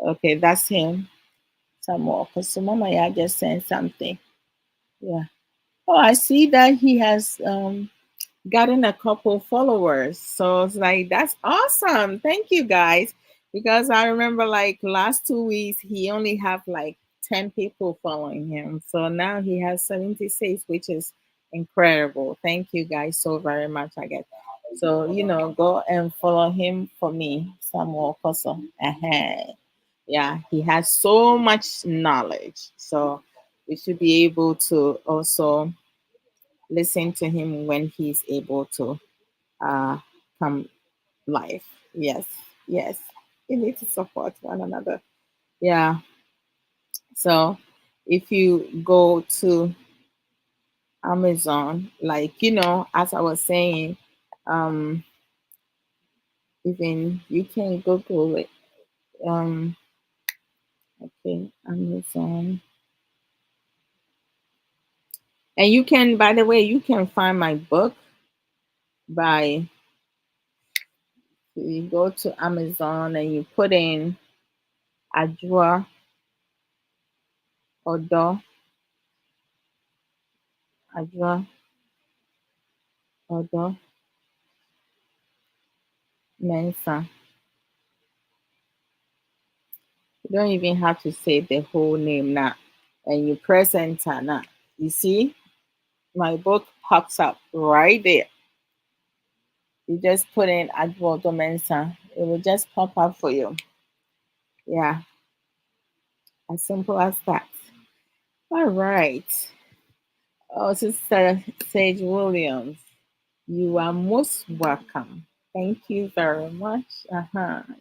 Okay, that's him. some more because Mama yeah just sent something. Yeah. Oh, I see that he has gotten a couple followers. So it's like that's awesome. Thank you guys. Because I remember like last 2 weeks he only have like 10 people following him. So now he has 76, which is incredible. Thank you guys so very much, I guess. So, go and follow him for me, Samuel Koso. Yeah, he has so much knowledge. So we should be able to also listen to him when he's able to uh, come live. Yes, yes. You need to support one another. Yeah. So if you go to Amazon, like, as I was saying, um, even you can Google it. Um, okay, Amazon. And you can, by the way, you can find my book by you go to Amazon and you put in Ajua Odo, Ajua Odo Mensa. You don't even have to say the whole name now. And you press enter now. You see, my book pops up right there. You just put in Ajua Odo Mensa. It will just pop up for you. Yeah, as simple as that. All right. Oh, Sister Sage Williams, you are most welcome. Thank you very much.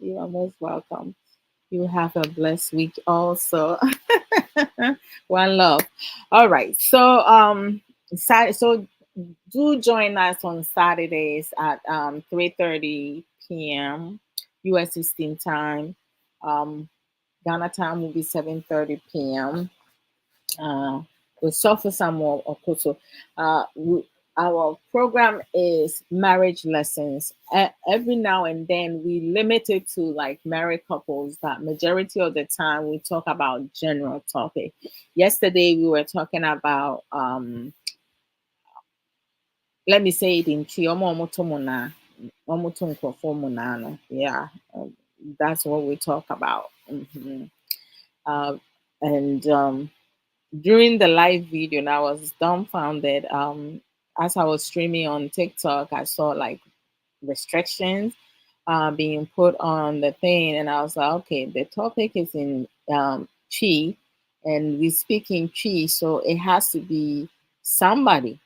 You are most welcome. You have a blessed week also. One love. All right. So do join us on Saturdays at 3:30 p.m. US Eastern time. Um Ghana time will be 7:30 p.m. With Sofa Samuel Okoto. Our program is marriage lessons. Every now and then we limit it to like married couples, but majority of the time we talk about general topic. Yesterday we were talking about let me say it in Chi yeah, that's what we talk about. Uh, and During the live video, and I was dumbfounded. As I was streaming on TikTok, I saw like restrictions being put on the thing, and I was like, okay, the topic is in Chi, and we speak in Chi, so it has to be somebody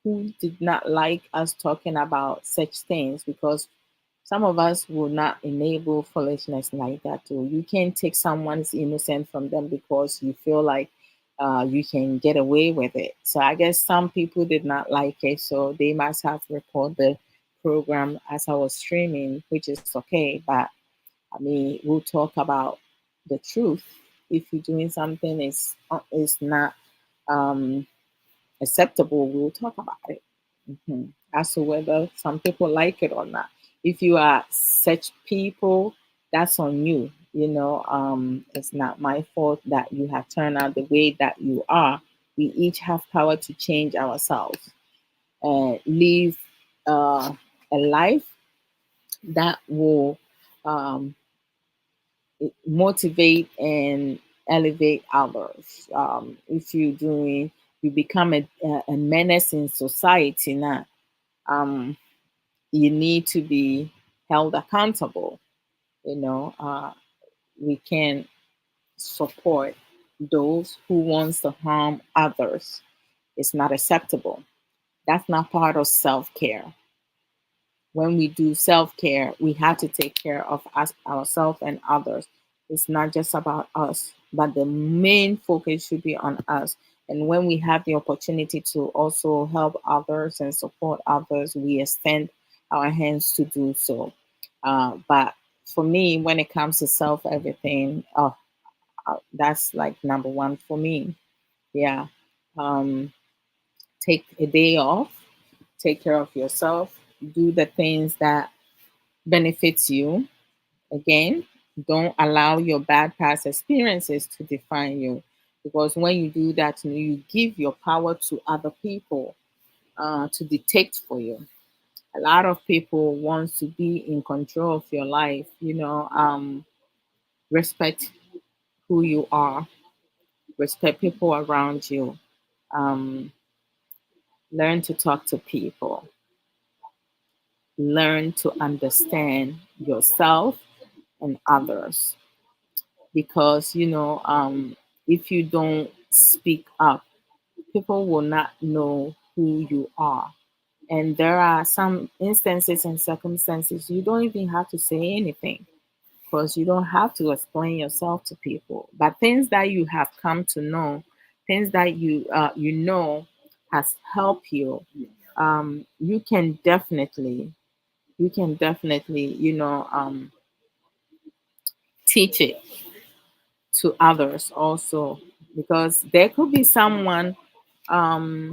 who did not like us talking about such things because some of us will not enable foolishness like that too. You can't take someone's innocence from them because you feel like you can get away with it. So I guess some people did not like it, so they must have recorded the program as I was streaming, which is okay. But I mean, we'll talk about the truth. If you're doing something is not um, acceptable, we'll talk about it. As to whether some people like it or not. If you are such people, that's on you. It's not my fault that you have turned out the way that you are. We each have power to change ourselves and live a life that will um, motivate and elevate others. If you become a menace in society now. You need to be held accountable. We can support those who wants to harm others. It's not acceptable. That's not part of self-care. When we do self-care, we have to take care of us, ourselves and others. It's not just about us, but the main focus should be on us. And when we have the opportunity to also help others and support others, we extend our hands to do so. But for me, when it comes to self everything, that's like number one for me. Yeah. Um, Take a day off, take care of yourself, do the things that benefits you. Again, Don't allow your bad past experiences to define you, because when you do that, you give your power to other people to dictate for you. A lot of people want to be in control of your life. Respect who you are, respect people around you, um, learn to talk to people, learn to understand yourself and others. Because, if you don't speak up, people will not know who you are. And there are some instances and circumstances you don't even have to say anything, because you don't have to explain yourself to people. But things that you have come to know, things that has helped you, you can definitely, teach it to others also, because there could be someone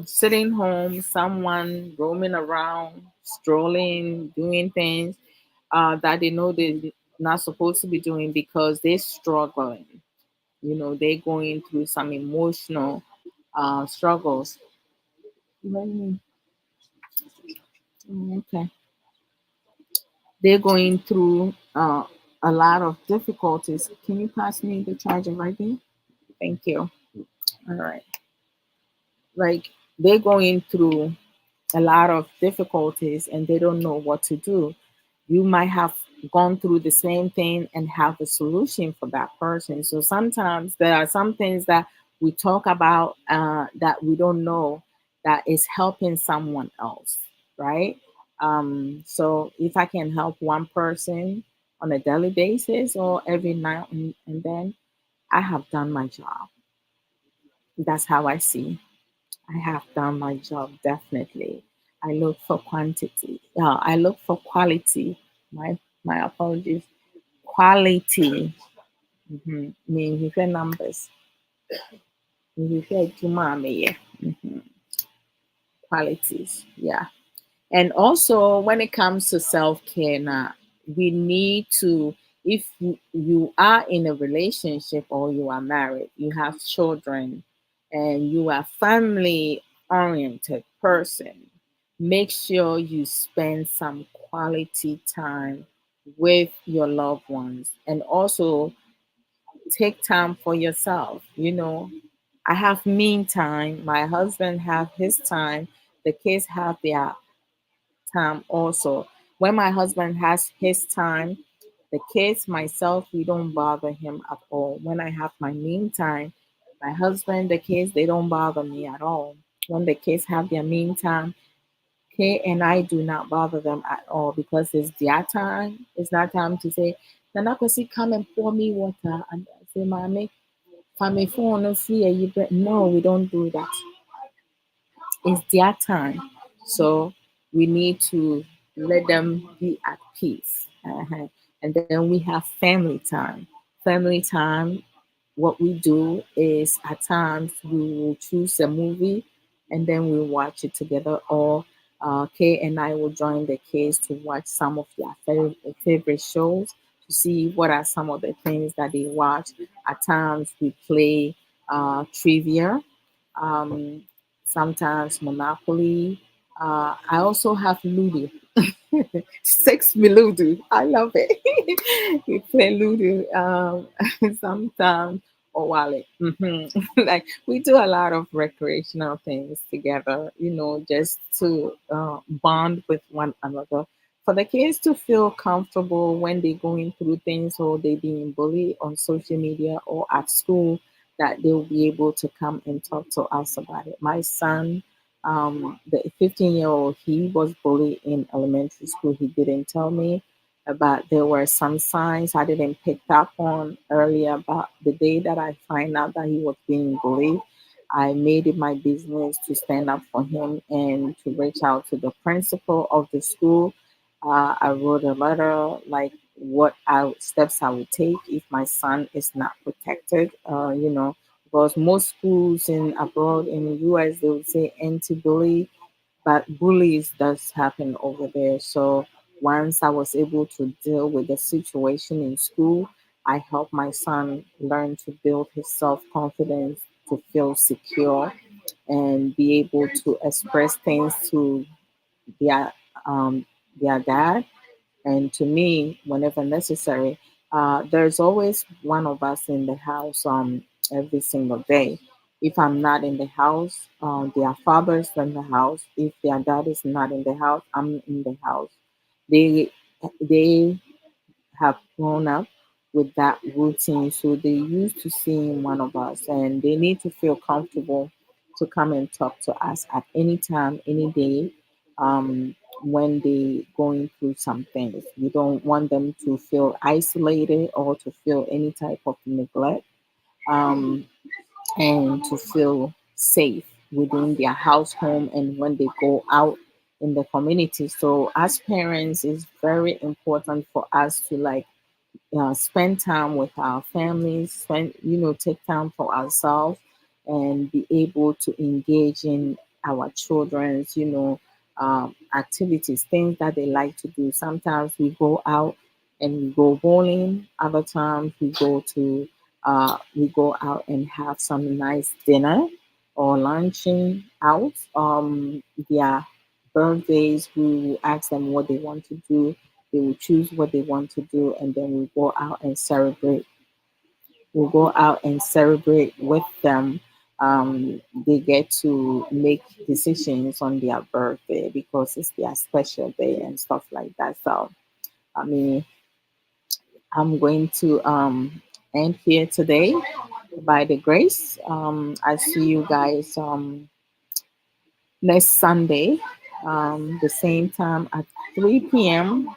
sitting home, someone roaming around, strolling, doing things that they know they're not supposed to be doing because they're struggling. They're going through some emotional struggles. Mm, okay. They're going through a lot of difficulties. Can you pass me the charger right there? Thank you. All right. Like, they're going through a lot of difficulties and they don't know what to do. You might have gone through the same thing and have a solution for that person. So sometimes there are some things that we talk about that we don't know that is helping someone else, right? So if I can help one person on a daily basis or every now and then, I have done my job. That's how I see. I have done my job, definitely. I look for quantity. I look for quality. My apologies. Quality. Mean numbers. Qualities. Yeah. And also, when it comes to self care, now we need to. If you are in a relationship or you are married, you have children, and you are family oriented person, make sure you spend some quality time with your loved ones, and also take time for yourself. I have me time. My husband have his time. The kids have their time also. When my husband has his time, the kids, myself, we don't bother him at all. When I have my mean time, my husband, the kids, they don't bother me at all. When the kids have their mean time, Kay and I do not bother them at all, because it's their time. It's not time to say, Nana Kosi, come and pour me water. And I say, Mommy, family phone, no free. No, we don't do that. It's their time. So we need to let them be at peace. And then we have family time. Family time, what we do is at times we will choose a movie and then we watch it together, or Kay and I will join the kids to watch some of their favorite shows, to see what are some of the things that they watch. At times we play trivia, um, sometimes Monopoly. I also have Ludo. Six me Ludo. I love it. We play Ludo sometimes, or Wallet. Like, we do a lot of recreational things together, just to bond with one another. For the kids to feel comfortable when they're going through things, or they being bullied on social media or at school, that they'll be able to come and talk to us about it. My son, the 15-year-old, he was bullied in elementary school. He didn't tell me, but there were some signs I didn't pick up on earlier. But the day that I find out that he was being bullied, I made it my business to stand up for him and to reach out to the principal of the school. I wrote a letter, like what steps I would take if my son is not protected. Because most schools in abroad in the US, they would say anti-bully, but bullies does happen over there. So once I was able to deal with the situation in school, I help my son learn to build his self confidence, to feel secure, and be able to express things to their um, their dad and to me whenever necessary. There's always one of us in the house every single day. If I'm not in the house, their father's in the house. If their dad is not in the house, I'm in the house. They have grown up with that routine. So they used to seeing one of us and they need to feel comfortable to come and talk to us at any time, any day, when they going through some things. We don't want them to feel isolated or to feel any type of neglect. Um, and to feel safe within their house home and when they go out in the community. So as parents, it's very important for us to like spend time with our families, take time for ourselves and be able to engage in our children's, activities, things that they like to do. Sometimes we go out and we go bowling. Other times we go out and have some nice dinner or lunching out. Their birthdays, we will ask them what they want to do. They will choose what they want to do, and then we go out and celebrate. We'll go out and celebrate with them. They get to make decisions on their birthday because it's their special day and stuff like that. So, I mean, I'm going to end here today by the grace. I see you guys next Sunday, the same time at 3 p.m.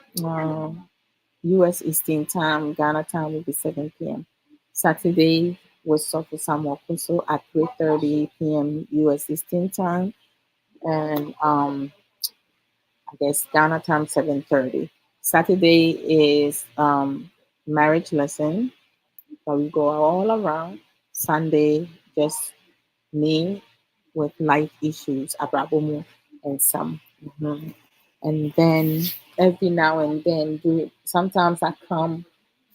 US Eastern Time. Ghana time will be 7 p.m. Saturday with Sophie Samuel Kuso at 3:30 p.m. US Eastern Time. And I guess Ghana time 7:30. Saturday is marriage lesson that we go all around. Sunday, just me with life issues, Abrabomu and some. Mhm. And then every now and then, sometimes I come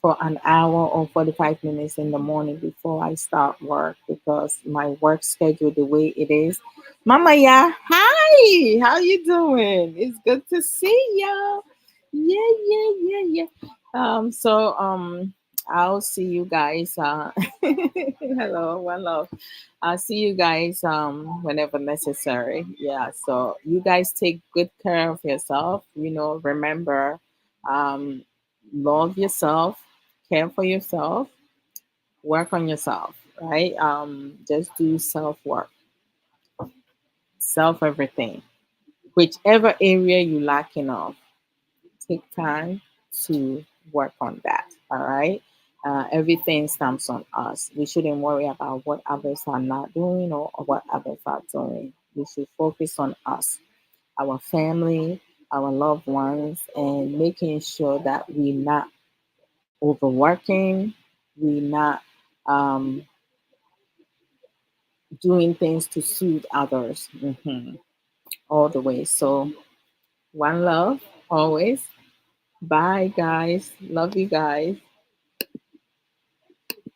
for an hour or 45 minutes in the morning before I start work because my work schedule the way it is. Mama, yeah, hi, how you doing? It's good to see you. Yeah. I'll see you guys. Hello, one love. I'll see you guys whenever necessary. Yeah. So you guys take good care of yourself. Remember, um, love yourself, care for yourself, work on yourself. Right. Just do self work, self everything. Whichever area you lacking of, take time to work on that. All right. Everything stems on us. We shouldn't worry about what others are not doing or what others are doing. We should focus on us, our family, our loved ones, and making sure that we're not overworking, we're not um, doing things to suit others all the way. So, one love always. Bye, guys. Love you guys.